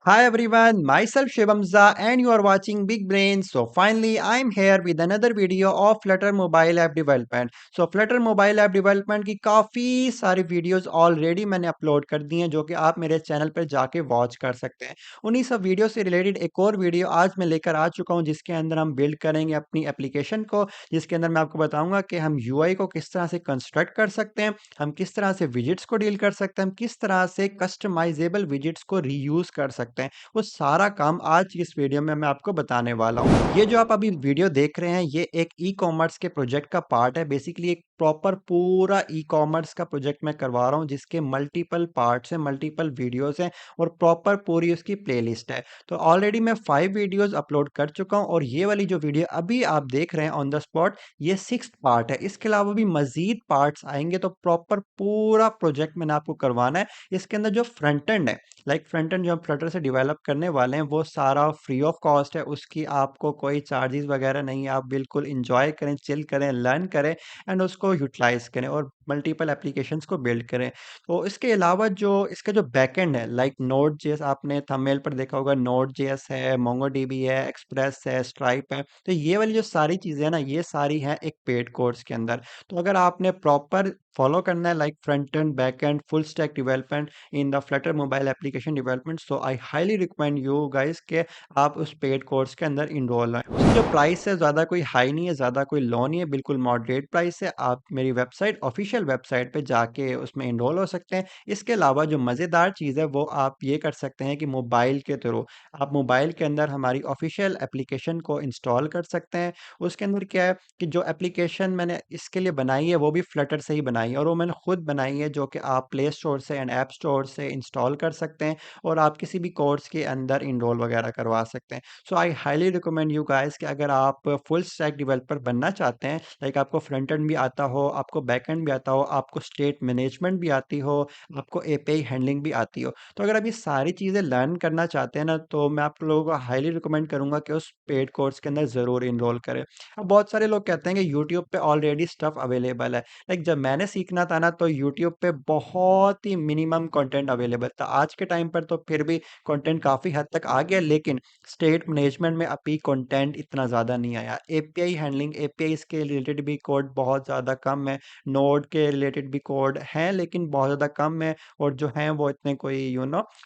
Hi everyone, myself Shivamza and you are watching Big Brain. So finally I'm here with another video of Flutter mobile app development. So Flutter mobile app development की काफ़ी सारी videos already मैंने upload कर दी हैं जो कि आप मेरे चैनल पर जाके वॉच कर सकते हैं। उन्हीं सब वीडियो से रिलेटेड एक और वीडियो आज मैं लेकर आ चुका हूं जिसके अंदर हम बिल्ड करेंगे अपनी एप्लीकेशन को, जिसके अंदर मैं आपको बताऊंगा कि हम यूआई को किस तरह से कंस्ट्रक्ट कर सकते हैं, हम किस तरह से विजिट्स को डील कर सकते हैं, हम किस तरह से कस्टमाइजेबल विजिट्स को रीयूज कर सकते हैं। वो सारा काम आज की इस वीडियो में मैं आपको बताने वाला हूँ। ये जो आप अभी वीडियो देख रहे हैं ये एक ई कॉमर्स के प्रोजेक्ट का पार्ट है। बेसिकली एक प्रॉपर पूरा ई कॉमर्स का प्रोजेक्ट मैं करवा रहा हूँ जिसके मल्टीपल पार्ट्स हैं, मल्टीपल वीडियोस हैं और प्रॉपर पूरी उसकी प्लेलिस्ट है। तो ऑलरेडी मैं 5 वीडियोस अपलोड कर चुका हूँ और ये वाली जो वीडियो अभी आप देख रहे हैं ऑन द स्पॉट, ये 6th पार्ट है। इसके अलावा भी मजीद पार्ट्स आएंगे। तो प्रॉपर पूरा प्रोजेक्ट मैंने आपको करवाना है। इसके अंदर जो फ्रंट एंड है, फ्रंट एंड जो हम फ्लटर से डेवलप करने वाले हैं वो सारा फ्री ऑफ कॉस्ट है। उसकी आपको कोई चार्जेस वगैरह नहीं है। आप बिल्कुल इंजॉय करें, चिल करें, लर्न करें एंड उसको यूटिलाइज करें और मल्टीपल एप्लीकेशंस को बिल्ड करें। तो इसके अलावा जो इसका जो बैकएंड है, लाइक नोड जेएस, आपने थंबनेल पर देखा होगा, नोड जेएस है, मोंगोडीबी है, एक्सप्रेस है, स्ट्राइप है। तो ये वाली जो सारी चीज़ें हैं ना, ये सारी हैं एक पेड कोर्स के अंदर। तो अगर आपने प्रॉपर फॉलो करना है like front end back and full stack development in the Flutter mobile application development, so I highly recommend you guys के आप उस पेड कोर्स के अंदर इनरोल हैं। उसकी जो प्राइस है ज़्यादा कोई हाई नहीं है, ज़्यादा कोई लो नहीं है, बिल्कुल मॉडरेट प्राइस है। आप मेरी वेबसाइट, ऑफिशियल वेबसाइट पे जाके उसमें इनरोल हो सकते हैं। इसके अलावा जो मज़ेदार चीज़ है वो आप ये कर सकते हैं कि मोबाइल के थ्रू आप मोबाइल के अंदर हमारी ऑफिशियल एप्लीकेशन को इंस्टॉल कर सकते हैं। उसके अंदर क्या है कि जो एप्लीकेशन मैंने इसके लिए बनाई है वो भी फ्लटर से ही बनाई है और वो मैंने खुद बनाई है, जो कि आप प्ले स्टोर से एंड ऐप स्टोर से इंस्टॉल कर सकते हैं और आप किसी भी कोर्स के अंदर इनरोल वगैरह करवा सकते हैं। So I highly recommend you guys कि अगर आप फुल स्टैक डेवलपर बनना चाहते हैं, लाइक आपको फ्रंट एंड भी आता हो, आपको बैक एंड भी आता हो, आपको स्टेट मैनेजमेंट भी आती हो, आपको एपीआई हैंडलिंग भी आती हो, तो अगर आप ये सारी चीज़ें लर्न करना चाहते हैं ना, तो मैं आप लोगों को हाईली रिकमेंड करूंगा कि उस पेड कोर्स के अंदर ज़रूर इनरोल करें। अब बहुत सारे लोग कहते हैं कि यूट्यूब पे ऑलरेडी स्टफ अवेलेबल है। लाइक जब मैंने सीखना था ना तो यूट्यूब पे बहुत ही मिनिमम कंटेंट अवेलेबल था। आज के टाइम पर तो फिर भी कंटेंट काफ़ी हद तक आ गया, लेकिन स्टेट मैनेजमेंट में अभी कंटेंट इतना ज़्यादा नहीं आया। एपीआई हैंडलिंग, एपीआईज़ के रिलेटेड भी कोड बहुत ज़्यादा कम है। नोड के रिलेटेड भी कोड हैं लेकिन बहुत ज़्यादा कम है और जो हैं वो इतने कोई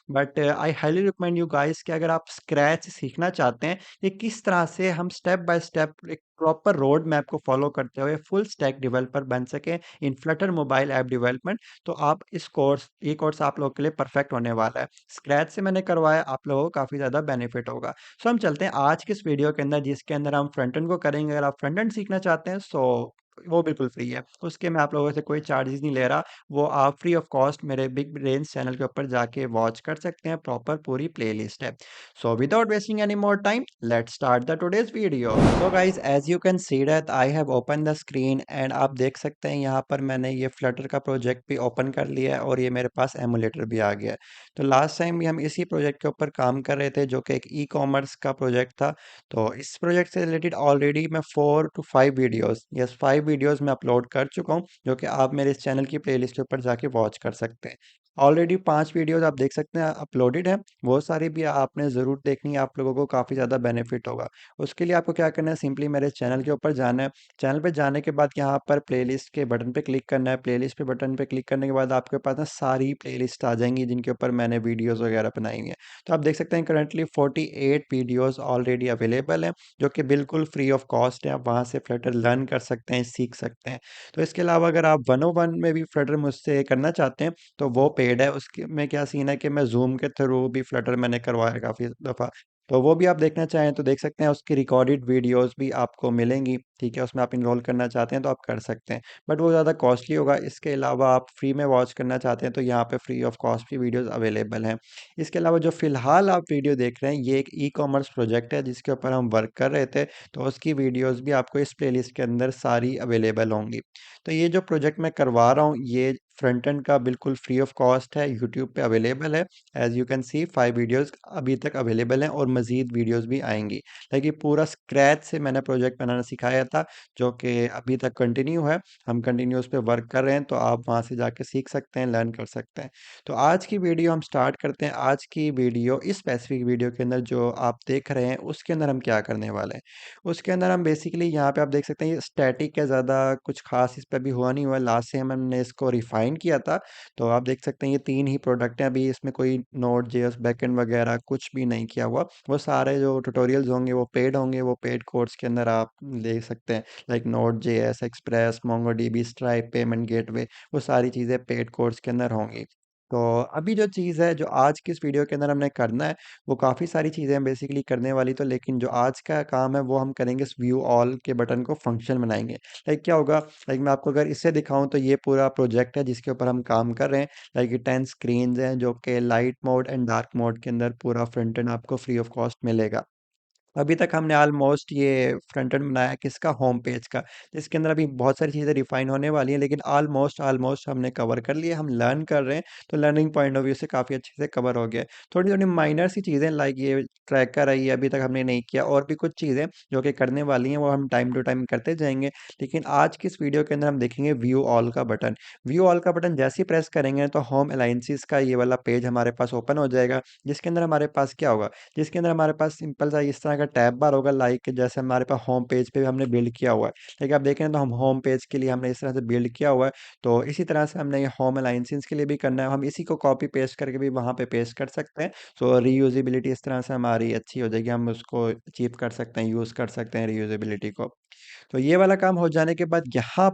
but I highly recommend you guys कि अगर आप स्क्रैच सीखना चाहते हैं ये किस तरह से हम स्टेप बाय स्टेप एक प्रॉपर रोड मैप को फॉलो करते हुए फुल स्टैक डेवलपर बन सके इन फ्लटर मोबाइल ऐप डेवलपमेंट, तो आप ये कोर्स आप लोगों के लिए परफेक्ट होने वाला है। स्क्रैच से मैंने करवाया, आप लोगों को काफ़ी ज़्यादा बेनिफिट होगा। सो हम चलते हैं आज के इस वीडियो के अंदर जिसके अंदर हम फ्रंट एंड को करेंगे। अगर आप फ्रंट एंड सीखना चाहते हैं सो वो बिल्कुल फ्री है, उसके मैं आप लोगों से कोई चार्जेस नहीं ले रहा। वो आप फ्री ऑफ कॉस्ट मेरे बिग ब्रेन्स चैनल के ऊपर जाके वॉच कर सकते हैं। प्रॉपर पूरी प्लेलिस्ट है। So without wasting any more time, let's start the today's video. So guys, as you can see that I have open the screen and आप देख सकते हैं यहाँ पर मैंने ये फ्लटर का प्रोजेक्ट भी ओपन कर लिया है और ये मेरे पास एमुलेटर भी आ गया है। तो लास्ट टाइम भी हम इसी प्रोजेक्ट के ऊपर काम कर रहे थे जो कि एक ई कॉमर्स का प्रोजेक्ट था। तो इस प्रोजेक्ट से रिलेटेड ऑलरेडी मैं 5 वीडियोस मैं अपलोड कर चुका हूँ जो कि आप मेरे इस चैनल की प्लेलिस्ट के ऊपर जाके वॉच कर सकते हैं। ऑलरेडी 5 वीडियोस आप देख सकते हैं अपलोडेड है। वो सारी भी आपने ज़रूर देखनी है, आप लोगों को काफ़ी ज़्यादा बेनिफिट होगा। उसके लिए आपको क्या करना है, सिंपली मेरे चैनल के ऊपर जाना है। चैनल पे जाने के बाद यहाँ पर प्लेलिस्ट के बटन पे क्लिक करना है। प्लेलिस्ट पे बटन पे क्लिक करने के बाद आपके पास ना सारी प्लेलिस्ट आ जाएंगी जिनके ऊपर मैंने वीडियोस वगैरह बनाई हुई हैं। तो आप देख सकते हैं करंटली 48 वीडियोस ऑलरेडी अवेलेबल हैं जो कि बिल्कुल फ्री ऑफ कॉस्ट है। आप वहाँ से फ्लटर लर्न कर सकते हैं, सीख सकते हैं। तो इसके अलावा अगर आप 101 में भी फ्लटर मुझसे करना चाहते हैं तो वो पेड है। उसके में क्या सीन है कि मैं ज़ूम के थ्रू भी फ्लटर मैंने करवाया काफ़ी दफ़ा। तो वो भी आप देखना चाहें तो देख सकते हैं, उसकी रिकॉर्डेड वीडियोस भी आपको मिलेंगी। ठीक है, उसमें आप इनरोल करना चाहते हैं तो आप कर सकते हैं, बट वो ज़्यादा कॉस्टली होगा। इसके अलावा आप फ्री में वॉच करना चाहते हैं तो यहाँ पे फ्री ऑफ कॉस्ट भी वीडियोस अवेलेबल हैं। इसके अलावा जो फ़िलहाल आप वीडियो देख रहे हैं ये एक ई कॉमर्स प्रोजेक्ट है जिसके ऊपर हम वर्क कर रहे थे। तो उसकी वीडियोस भी आपको इस प्लेलिस्ट के अंदर सारी अवेलेबल होंगी। तो ये जो प्रोजेक्ट मैं करवा रहा हूँ ये फ्रंट एंड का बिल्कुल फ्री ऑफ कॉस्ट है, यूट्यूब पे अवेलेबल है। As you can C 5 videos अभी तक अवेलेबल हैं और मज़ीद वीडियोज़ भी आएँगी। लाइक ये पूरा स्क्रैच से मैंने प्रोजेक्ट बनाना सिखाया था, जो कि अभी तक कंटिन्यू है। हम कंटिन्यू उस पे वर्क कर रहे हैं, तो आप वहाँ से जाके सीख सकते हैं, लर्न कर सकते हैं। तो आज की वीडियो हम स्टार्ट करते हैं। आज की वीडियो, इस स्पेसिफिक वीडियो के अंदर जो आप देख रहे हैं, उसके अंदर हम क्या करने वाले हैं? उसके अंदर हम बेसिकली यहाँ पे आप देख सकते हैं ये स्टैटिक है, ज़्यादा कुछ ख़ास इस पे अभी हुआ नहीं हुआ है। लास्ट से हमने इसको रिफ़ाइन किया था, तो आप देख सकते हैं ये 3 ही प्रोडक्ट हैं। अभी इसमें कोई नोड जेएस बैकएंड वगैरह कुछ भी नहीं किया हुआ। वो सारे जो ट्यूटोरियल्स होंगे वो पेड होंगे, वो पेड कोर्स के अंदर आप ले सकते हैं। Like node JS, express, MongoDB, stripe, payment gateway, वो सारी चीज़ें पेड कोर्स के अंदर होंगी। तो अभी जो चीज़ है, जो आज की इस वीडियो के अंदर हमने करना है, वो काफ़ी सारी चीज़ें हैं बेसिकली करने वाली तो, लेकिन जो आज का काम है वो हम करेंगे इस व्यू ऑल के बटन को फंक्शन बनाएँगे। लाइक क्या होगा, लाइक मैं आपको अगर इससे दिखाऊँ तो ये पूरा प्रोजेक्ट है जिसके ऊपर हम काम कर रहे हैं। लाइक ये 10 स्क्रीन्स हैं जो कि light mode and dark mode के अंदर पूरा फ्रंट एंड आपको फ्री ऑफ कॉस्ट मिलेगा। अभी तक हमने ऑलमोस्ट ये फ्रंट एंड बनाया है किसका, होम पेज का, जिसके अंदर अभी बहुत सारी चीज़ें रिफाइन होने वाली हैं, लेकिन ऑलमोस्ट ऑलमोस्ट हमने कवर कर लिया। हम लर्न कर रहे हैं, तो लर्निंग पॉइंट ऑफ व्यू से काफ़ी अच्छे से कवर हो गया है। थोड़ी थोड़ी माइनर सी चीज़ें लाइक ये ट्रैकर है, ये अभी तक हमने नहीं किया, और भी कुछ चीज़ें जो कि करने वाली हैं वो हम टाइम टू टाइम करते जाएंगे। लेकिन आज की इस वीडियो के अंदर हम देखेंगे व्यू ऑल का बटन। व्यू ऑल का बटन जैसे ही प्रेस करेंगे तो होम अलाइंसिस का ये वाला पेज हमारे पास ओपन हो जाएगा, जिसके अंदर हमारे पास क्या होगा, जिसके अंदर हमारे पास सिंपल सा इस तरह का टैब बार होगा, लाइक जैसे हमारे पास होम पेज पे भी हमने बिल्ड किया हुआ है। लेकिन आप देखें तो हम होम पेज के लिए हमने इस तरह से बिल्ड किया हुआ है, तो इसी तरह से हमने ये होम अलाइंसेस के लिए भी करना है। हम इसी को कॉपी पेस्ट करके भी वहाँ पे पेस्ट कर सकते हैं। सो रीयूजेबिलिटी इस तरह से हमारी अच्छी हो जाएगी, हम उसको अचीव कर सकते हैं, यूज़ कर सकते हैं रीयूजेबिलिटी को। तो ये वाला काम हो जाने के बाद यहाँ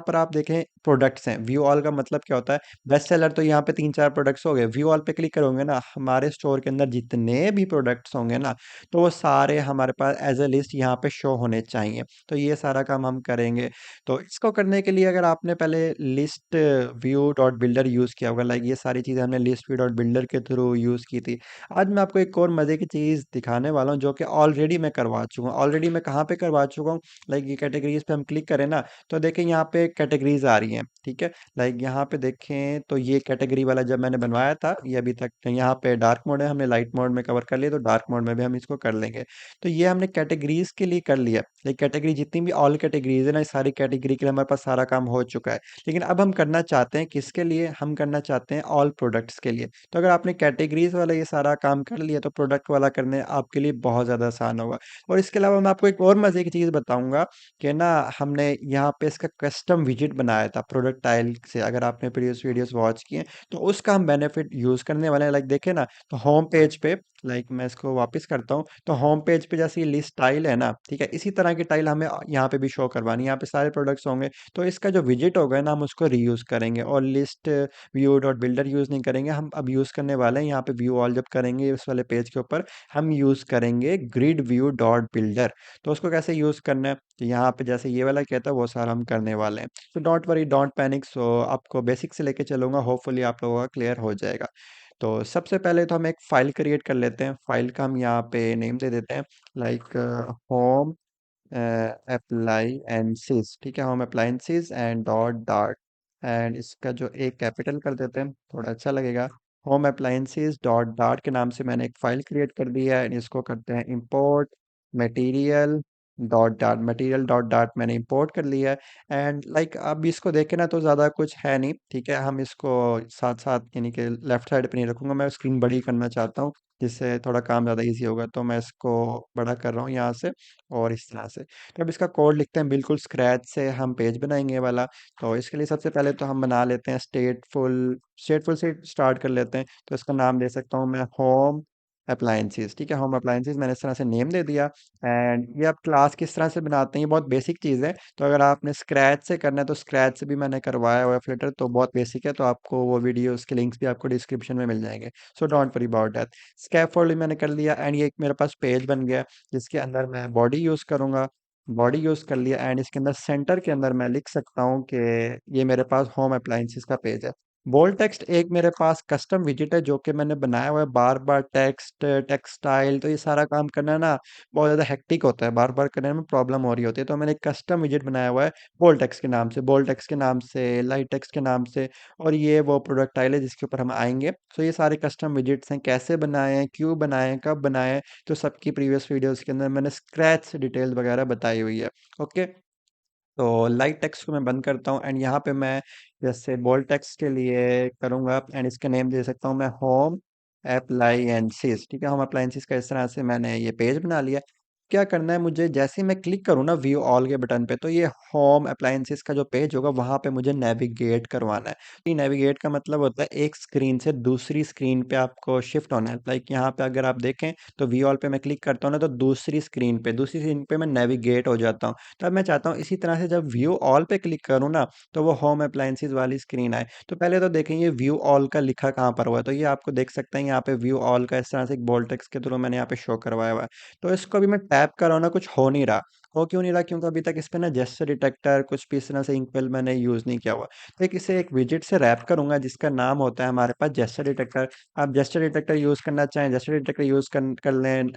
पर आप देखें प्रोडक्ट्स हैं। व्यू ऑल का मतलब क्या होता है, बेस्ट सेलर तो यहाँ पे 3-4 प्रोडक्ट्स हो गए। व्यू ऑल पे क्लिक करोगे ना, हमारे स्टोर के अंदर जितने भी प्रोडक्ट्स होंगे ना, तो वो सारे हमारे पास एज़ अ लिस्ट यहाँ पे शो होने चाहिए। तो ये सारा काम हम करेंगे। तो इसको करने के लिए अगर आपने पहले list view dot builder use किया होगा, लाइक ये सारी चीज़ें हमने लिस्ट व्यू डॉट बिल्डर के थ्रू यूज़ की थी। आज मैं आपको एक और मज़े की चीज़ दिखाने वाला हूँ, जो कि ऑलरेडी मैं करवा चुका हूँ। ऑलरेडी मैं कहाँ पे करवा चुका हूँ, लाइक ये कैटेगरीज पे हम क्लिक करें ना, तो देखें यहाँ पे कैटेगरीज आ रही हैं, ठीक है। लाइक यहाँ पे देखें तो ये कैटेगरी वाला जब मैंने बनवाया था, ये अभी तक यहाँ पे डार्क मोड है, हमने लाइट मोड में कवर कर लिया, तो डार्क मोड में भी हम इसको कर लेंगे। तो ये हमने कैटेगरीज के लिए कर लिया। ये कैटेगरी जितनी भी ऑल कैटेगरीज है ना, इस सारी कैटेगरी के लिए हमारे पास सारा काम हो चुका है। लेकिन अब हम करना चाहते हैं किसके लिए, हम करना चाहते हैं ऑल प्रोडक्ट्स के लिए। तो अगर आपने कैटेगरीज वाला ये सारा काम कर लिया, तो प्रोडक्ट वाला करने आपके लिए बहुत ज़्यादा आसान होगा। और इसके अलावा मैं आपको एक और मज़े की चीज़ बताऊँगा कि ना, हमने यहाँ पे इसका कस्टम विजेट बनाया था प्रोडक्ट टाइल से। अगर आपने प्रीवियस वीडियोस वॉच किए तो उसका हम बेनिफिट यूज़ करने वाले हैं। लाइक देखें ना, तो होम पेज पे, लाइक मैं इसको वापस करता हूँ, तो होम पेज पे जैसे ये लिस्ट टाइल है ना, ठीक है, इसी तरह की टाइल हमें यहाँ पे भी शो करवानी है। यहाँ पे सारे प्रोडक्ट्स होंगे, तो इसका जो विजेट होगा ना, हम उसको रीयूज़ करेंगे और list view dot builder use नहीं करेंगे। हम अब यूज़ करने वाले हैं यहाँ पे व्यू ऑल जब करेंगे इस वाले पेज के ऊपर, हम यूज़ करेंगे ग्रिड व्यू डॉट बिल्डर। तो उसको कैसे यूज़ करना है, तो यहाँ पे जैसे ये वाला कहता है वो सारा हम करने वाले हैं। तो डोंट वरी, डोंट पैनिक। सो आपको बेसिक से लेके चलूँगा, होपफुली आप लोगों का क्लियर हो जाएगा। तो सबसे पहले तो हम एक फ़ाइल क्रिएट कर लेते हैं। फ़ाइल का हम यहाँ पे नेम दे देते हैं, लाइक होम अप्लायंसेस, ठीक है, home appliances and dot dart, and इसका जो एक कैपिटल कर देते हैं, थोड़ा अच्छा लगेगा। होम अप्लायंसेस डॉट डार्ट के नाम से मैंने एक फ़ाइल क्रिएट कर दी है, एंड इसको करते हैं import material dot dart. Material dot dart मैंने इंपोर्ट कर लिया है। एंड लाइक अब इसको देखें ना, तो ज़्यादा कुछ है नहीं, ठीक है। हम इसको साथ साथ यानी कि लेफ्ट साइड पे नहीं रखूँगा, मैं स्क्रीन बड़ी करना चाहता हूँ, जिससे थोड़ा काम ज़्यादा ईजी होगा, तो मैं इसको बड़ा कर रहा हूँ यहाँ से और इस तरह से। तो अब इसका कोड लिखते हैं, बिल्कुल स्क्रैच से हम पेज बनाएंगे ये वाला। तो इसके लिए सबसे पहले तो हम बना लेते हैं स्टेटफुल। स्टेटफुल से स्टार्ट कर लेते हैं, तो इसका नाम दे सकता हूँ मैं होम अप्लायंसेस, ठीक है। होम अप्लायंसेस मैंने इस तरह से नेम दे दिया। एंड ये आप क्लास किस तरह से बनाते हैं, ये बहुत बेसिक चीज़ है। तो अगर आपने स्क्रैच से करना है, तो स्क्रैच से भी मैंने करवाया हुआ है फ्लिटर, तो बहुत बेसिक है, तो आपको वो वीडियो उसके लिंक्स भी आपको डिस्क्रिप्शन में मिल जाएंगे। So don't worry about that. Scaffold मैंने कर लिया, एंड ये एक मेरे पास पेज बन गया, जिसके अंदर मैं बॉडी यूज़ करूँगा। बॉडी यूज़ कर लिया, एंड इसके अंदर सेंटर के अंदर मैं लिख सकता हूँ कि ये मेरे पास होम अप्लायंसेस का पेज है। बोल्ड टेक्स्ट एक मेरे पास कस्टम विजेट है जो कि मैंने बनाया हुआ है। बार बार टेक्स्ट टेक्सटाइल तो ये सारा काम करना ना बहुत ज़्यादा हेक्टिक होता है, बार बार करने में प्रॉब्लम हो रही होती है, तो मैंने एक कस्टम विजेट बनाया हुआ है बोल्ड टेक्स्ट के नाम से, बोल्ड टेक्स्ट के नाम से, लाइट टेक्स्ट के नाम से। और ये वो प्रोडक्टाइल है जिसके ऊपर हम आएंगे। तो ये सारे कस्टम विजेट्स हैं, कैसे बनाए हैं, क्यों बनाए हैं, कब बनाए हैं, तो सबकी प्रीवियस वीडियोस के अंदर मैंने स्क्रैच से डिटेल वगैरह बताई हुई है। ओके, तो लाइट टेक्स्ट को मैं बंद करता हूँ एंड यहाँ पे मैं जैसे बोल्ड टेक्स्ट के लिए करूँगा एंड इसका नेम दे सकता हूँ मैं होम अप्लायंसेस। ठीक है, होम अप्लायंसेस का इस तरह से मैंने ये पेज बना लिया। क्या करना है मुझे, जैसे ही मैं क्लिक करूँ ना व्यू ऑल के बटन पे, तो ये होम अप्लायंसेस का जो पेज होगा वहाँ पे मुझे नेविगेट करवाना है। ये नेविगेट का मतलब होता है एक स्क्रीन से दूसरी स्क्रीन पे आपको शिफ्ट होना है। लाइक यहाँ पे अगर आप देखें तो व्यू ऑल पे मैं क्लिक करता हूँ ना, तो दूसरी स्क्रीन पे मैं नेविगेट हो जाता हूँ। तब मैं चाहता हूँ इसी तरह से जब व्यू ऑल पे क्लिक करूँ ना, तो वो होम अप्लायंसेस वाली स्क्रीन आए। तो पहले तो देखें ये व्यू ऑल का लिखा कहाँ पर हुआ है, तो ये आपको देख सकते हैं यहाँ पे व्यू ऑल का इस तरह से एक बोल्ड टेक्स्ट के थ्रू मैंने यहाँ पे शो करवाया हुआ है। तो इसको अभी मैं टैप कर रहा हूँ ना, कुछ हो नहीं रहा। हो क्यों नहीं रहा, क्योंकि अभी तक इस पे ना जेस्चर डिटेक्टर कुछ भी इस तरह से इंकवेल मैंने यूज़ नहीं किया हुआ। तो एक इसे एक विजेट से रैप करूंगा जिसका नाम होता है हमारे पास जेस्चर डिटेक्टर। आप जेस्चर डिटेक्टर यूज़ करना चाहें जेस्चर डिटेक्टर यूज़ कर लें,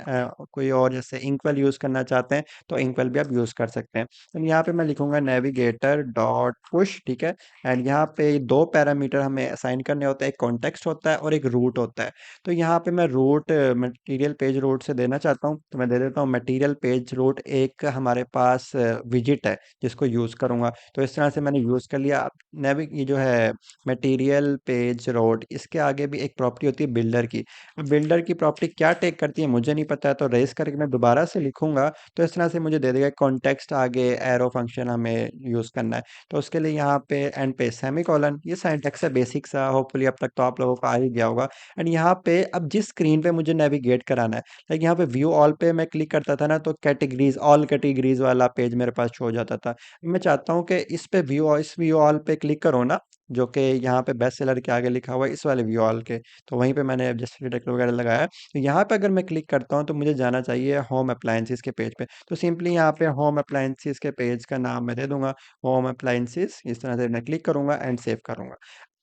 कोई और जैसे इंकवेल यूज़ करना चाहते हैं तो इंकवेल भी आप यूज़ कर सकते हैं। तो यहाँ पे मैं लिखूंगा नेविगेटर डॉट पुश। ठीक है, एंड यहाँ पे दो पैरामीटर हमें असाइन करने होते हैं, एक कॉन्टेक्स्ट होता है और एक रूट होता है। तो यहाँ पे मैं रूट मटेरियल पेज रूट से देना चाहता हूँ, तो मैं दे देता हूँ मटेरियल पेज रूट। एक हमारे पास विजिट है जिसको यूज़ करूँगा, तो इस तरह से मैंने यूज़ कर लिया। अब ये जो है मटेरियल पेज रूट, इसके आगे भी एक प्रॉपर्टी होती है बिल्डर की। अब बिल्डर की प्रॉपर्टी क्या टेक करती है मुझे नहीं पता है, तो रेस करके मैं दोबारा से लिखूंगा तो इस तरह से मुझे दे देगा कॉन्टेक्स्ट आगे एरो फंक्शन हमें यूज़ करना है। तो उसके लिए यहाँ पे एंड पे सेमीकोलन, ये सिंटैक्स है बेसिक सा, होपफुली अब तक तो आप लोगों को आ ही गया होगा। एंड यहाँ पे अब जिस स्क्रीन पे मुझे नेविगेट कराना है, लाइक यहाँ पे व्यू ऑल पे मैं क्लिक करता था ना, तो कैटेगरीज ऑल कैटेगरीज वाला पेज मेरे पास शो हो जाता था। मैं चाहता हूँ कि इस व्यू ऑल पे क्लिक करो ना, जो कि यहाँ पे बेस्ट सेलर के आगे लिखा हुआ है इस वाले व्यू ऑल के, तो वहीं पे मैंने जस्ट डिटेक्टर वगैरह लगाया है। तो यहाँ पे अगर मैं क्लिक करता हूँ तो मुझे जाना चाहिए होम अप्लायंसेस के पेज पे। तो सिंपली यहाँ पे होम अप्लायंसेस के पेज का नाम मैं दे दूंगा होम अप्लायंसेस। इस तरह से मैं क्लिक करूंगा एंड सेव करूंगा।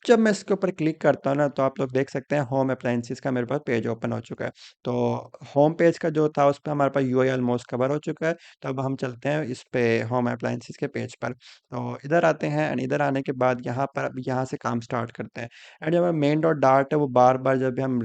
जब मैं इसके ऊपर क्लिक करता हूँ ना, तो आप लोग देख सकते हैं होम अप्लायंसेस का मेरे पास पेज ओपन हो चुका है। तो होम पेज का जो था उस पे हमारे पास यूआई ऑलमोस्ट कवर हो चुका है। तो अब हम चलते हैं इस पे होम अप्लायंसेस के पेज पर। तो इधर आते हैं एंड इधर आने के बाद यहाँ पर अब यहाँ से काम स्टार्ट करते हैं। एंड जो मेन डॉट डार्ट है वो बार बार जब भी हम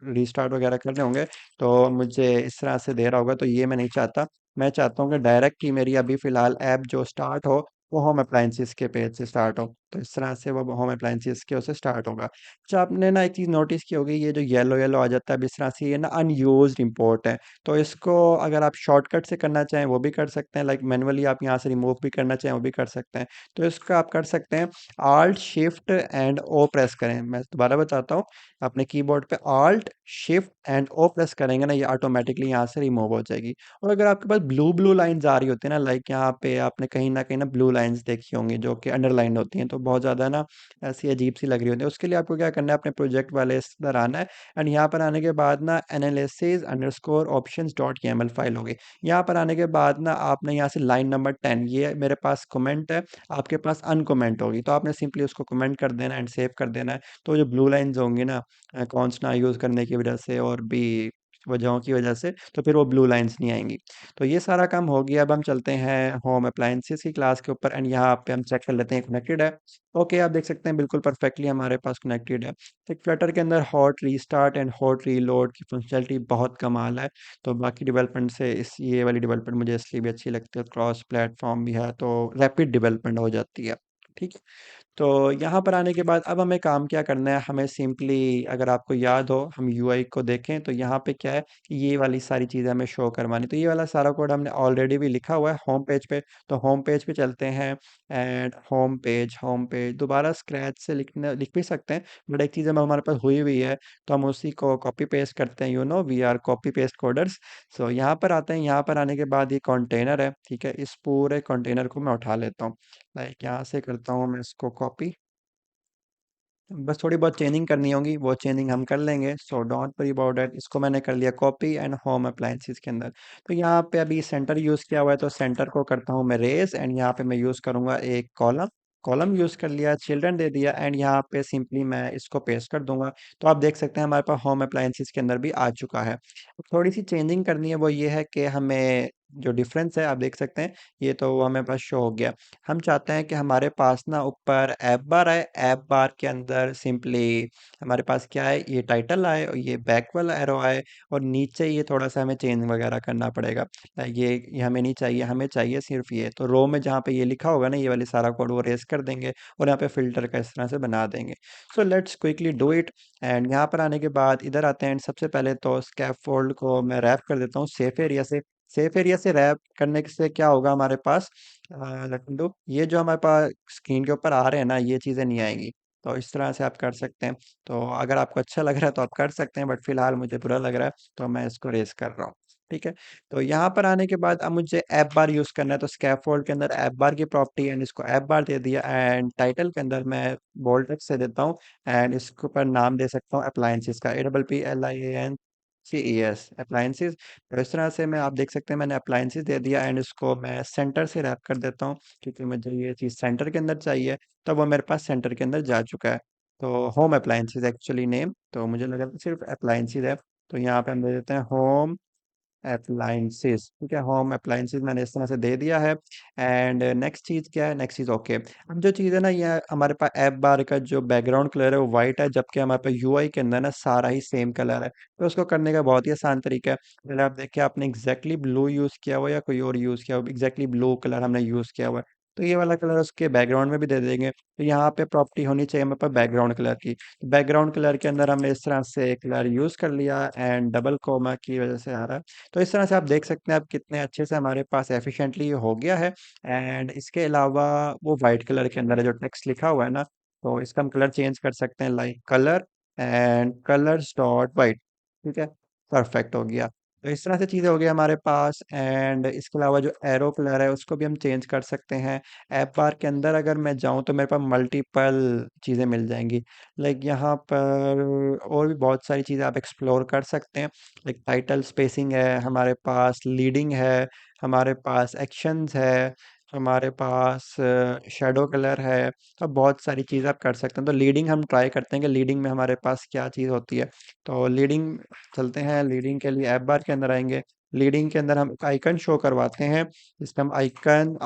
रीस्टार्ट वगैरह कर रहे होंगे तो मुझे इस तरह से दे रहा होगा, तो ये मैं नहीं चाहता। मैं चाहता हूँ कि डायरेक्ट ही मेरी अभी फ़िलहाल ऐप जो स्टार्ट हो वो होम अप्लायंसेस के पेज से स्टार्ट हो। तो इस तरह से वो होम अप्लायंसेस के उससे स्टार्ट होगा। अच्छा, आपने ना एक चीज़ नोटिस की होगी, ये जो येलो येलो आ जाता है अब इस तरह से, ये ना अनयूज्ड इंपोर्ट है। तो इसको अगर आप शॉर्टकट से करना चाहें वो भी कर सकते हैं, लाइक मैनुअली आप यहाँ से रिमूव भी करना चाहें वो भी कर सकते हैं। तो इसका आप कर सकते हैं alt shift and O press करें। मैं दोबारा बताता हूँ, अपने कीबोर्ड पे alt shift and O press करेंगे ना, ये ऑटोमेटिकली यहाँ से रिमूव हो जाएगी। और अगर आपके पास ब्लू ब्लू लाइंस आ रही होती है ना, लाइक यहाँ पे आपने कहीं ना ब्लू लाइंस देखी होंगी जो कि अंडरलाइन होती हैं, तो बहुत ज़्यादा ना ऐसी अजीब सी लग रही होती है, उसके लिए आपको क्या करना है, अपने प्रोजेक्ट वाले इधर आना है। एंड यहाँ पर आने के बाद ना analysis underscore options dot YAML file होगी। यहाँ पर आने के बाद ना आपने यहाँ से लाइन नंबर 10, ये मेरे पास कमेंट है, आपके पास अनकमेंट होगी, तो आपने सिंपली उसको कमेंट कर देना एंड सेव कर देना है। तो जो ब्लू लाइंस होंगी ना कॉन्स ना यूज़ करने की वजह से और भी वजहों की वजह से, तो फिर वो ब्लू लाइंस नहीं आएंगी। तो ये सारा काम हो गया। अब हम चलते हैं होम अप्लायंसेस की क्लास के ऊपर एंड यहाँ पे हम चेक कर लेते हैं कनेक्टेड है। ओके, आप देख सकते हैं बिल्कुल परफेक्टली हमारे पास कनेक्टेड है। एक फ्लटर के अंदर hot restart and hot reload की फंक्शनलिटी बहुत कमाल है। तो बाकी डेवलपमेंट से इस ये वाली डेवलपमेंट मुझे इसलिए भी अच्छी लगती है, क्रॉस प्लेटफॉर्म भी है तो रैपिड डेवलपमेंट हो जाती है। ठीक है, तो यहाँ पर आने के बाद अब हमें काम क्या करना है, हमें सिंपली अगर आपको याद हो हम यूआई को देखें तो यहाँ पे क्या है कि ये वाली सारी चीज़ें हमें शो करवानी। तो ये वाला सारा कोड हमने ऑलरेडी भी लिखा हुआ है होम पेज पे। तो होम पेज पे चलते हैं एंड होम पेज दोबारा स्क्रैच से लिख भी सकते हैं, बट एक चीज़ हमारे पास हुई हुई है तो हम उसी को कॉपी पेस्ट करते हैं। We are copy paste coders. So यहाँ पर आते हैं, यहाँ पर आने के बाद ये कंटेनर है, ठीक है, इस पूरे कंटेनर को मैं उठा लेता हूँ। लाइक यहाँ से करता हूँ मैं इसको कॉपी, बस थोड़ी बहुत चेंजिंग करनी होगी, वो चेंजिंग हम कर लेंगे, so don't worry about that. इसको मैंने कर लिया कॉपी एंड होम अप्लायंसेस के अंदर। तो यहाँ पे अभी सेंटर यूज़ किया हुआ है तो सेंटर को करता हूँ मैं रेज एंड यहाँ पे मैं यूज़ करूँगा एक कॉलम। कॉलम यूज़ कर लिया, चिल्ड्रन दे दिया एंड यहाँ पे सिंपली मैं इसको पेस्ट कर दूंगा। तो आप देख सकते हैं हमारे पास होम अप्लायंसेस के अंदर भी आ चुका है। थोड़ी सी चेंजिंग करनी है, वो ये है कि हमें जो डिफरेंस है आप देख सकते हैं, ये तो हमें पास शो हो गया। हम चाहते हैं कि हमारे पास ना ऊपर ऐप बार आए, ऐप बार के अंदर सिंपली हमारे पास क्या है, ये टाइटल आए और ये बैक वाला एरो आए, और नीचे ये थोड़ा सा हमें चेंज वगैरह करना पड़ेगा। ये हमें नहीं चाहिए, हमें चाहिए सिर्फ ये। तो रो में जहाँ पे ये लिखा होगा ना, ये वाली सारा कोड वो रेस कर देंगे और यहाँ पे फिल्टर का इस तरह से बना देंगे। So let's quickly do it. And यहाँ पर आने के बाद इधर आते हैं। सबसे पहले तो स्कैफोल्ड को मैं रैप कर देता हूँ सेफ एरिया से। सेफ एरिया से रैप करने से क्या होगा हमारे पास, लेट मी डू, ये जो हमारे पास स्क्रीन के ऊपर आ रहे हैं ना, ये चीज़ें नहीं आएंगी। तो इस तरह से आप कर सकते हैं। तो अगर आपको अच्छा लग रहा है तो आप कर सकते हैं, बट फिलहाल मुझे बुरा लग रहा है तो मैं इसको रेस कर रहा हूँ। ठीक है। तो यहाँ पर आने के बाद अब मुझे ऐप बार यूज़ करना है, तो स्कैफोल्ड के अंदर ऐप बार की प्रॉपर्टी एंड इसको ऐप बार दे दिया, एंड टाइटल के अंदर मैं बोल्ड टेक्स्ट से देता हूँ एंड इसके ऊपर नाम दे सकता हूँ अप्लायंसेस का, APPLIANCES अप्लायंसेस। तो इस तरह से मैं, आप देख सकते हैं मैंने अप्लायंसेस दे दिया एंड इसको मैं सेंटर से रैप कर देता हूँ, क्योंकि मुझे ये चीज़ सेंटर के अंदर चाहिए। तो वो मेरे पास सेंटर के अंदर जा चुका है। तो होम अप्लायंसेस एक्चुअली नेम, तो मुझे लगा था सिर्फ अप्लायंसेस है। तो यहाँ पे हम दे देते हैं होम अप्लायंसेस। ठीक है, होम अप्लायंसेस मैंने इस तरह से दे दिया है। एंड नेक्स्ट चीज़ क्या है, नेक्स्ट चीज़ ओके। अब जो चीज़ है ना, ये हमारे पास ऐप बार का जो बैकग्राउंड कलर है वो वाइट है, जबकि हमारे पास यूआई के अंदर ना सारा ही सेम कलर है। तो उसको करने का बहुत ही आसान तरीका है। पहले आप देखिए, आपने एग्जैक्टली ब्लू यूज़ किया हुआ या कोई और यूज़ किया हुआ, एग्जैक्टली ब्लू कलर हमने यूज़ किया हुआ है। तो ये वाला कलर उसके बैकग्राउंड में भी दे देंगे। तो यहाँ पे प्रॉपर्टी होनी चाहिए हमारे पास बैकग्राउंड कलर की। बैकग्राउंड कलर के अंदर हमने इस तरह से कलर यूज़ कर लिया एंड डबल कोमा की वजह से आ रहा है। तो इस तरह से आप देख सकते हैं आप कितने अच्छे से हमारे पास एफिशिएंटली ये हो गया है। एंड इसके अलावा वो वाइट कलर के अंदर है जो टेक्स्ट लिखा हुआ है ना, तो इसका हम कलर चेंज कर सकते हैं, like colour and colours dot white. ठीक है, परफेक्ट हो गया। तो इस तरह से चीज़ें हो गई हमारे पास। एंड इसके अलावा जो एरो कलर है उसको भी हम चेंज कर सकते हैं। ऐप बार के अंदर अगर मैं जाऊँ तो मेरे पास मल्टीपल चीज़ें मिल जाएंगी। लाइक यहाँ पर और भी बहुत सारी चीज़ें आप एक्सप्लोर कर सकते हैं। एक टाइटल स्पेसिंग है हमारे पास, लीडिंग है हमारे पास, एक्शंस है हमारे पास, शेडो कलर है। तो बहुत सारी चीज़ आप कर सकते हैं। तो लीडिंग हम ट्राई करते हैं कि लीडिंग में हमारे पास क्या चीज़ होती है। तो लीडिंग चलते हैं। लीडिंग के लिए ऐप बार के अंदर आएंगे। लीडिंग के अंदर हम आइकन शो करवाते हैं, जिसका हम आइकन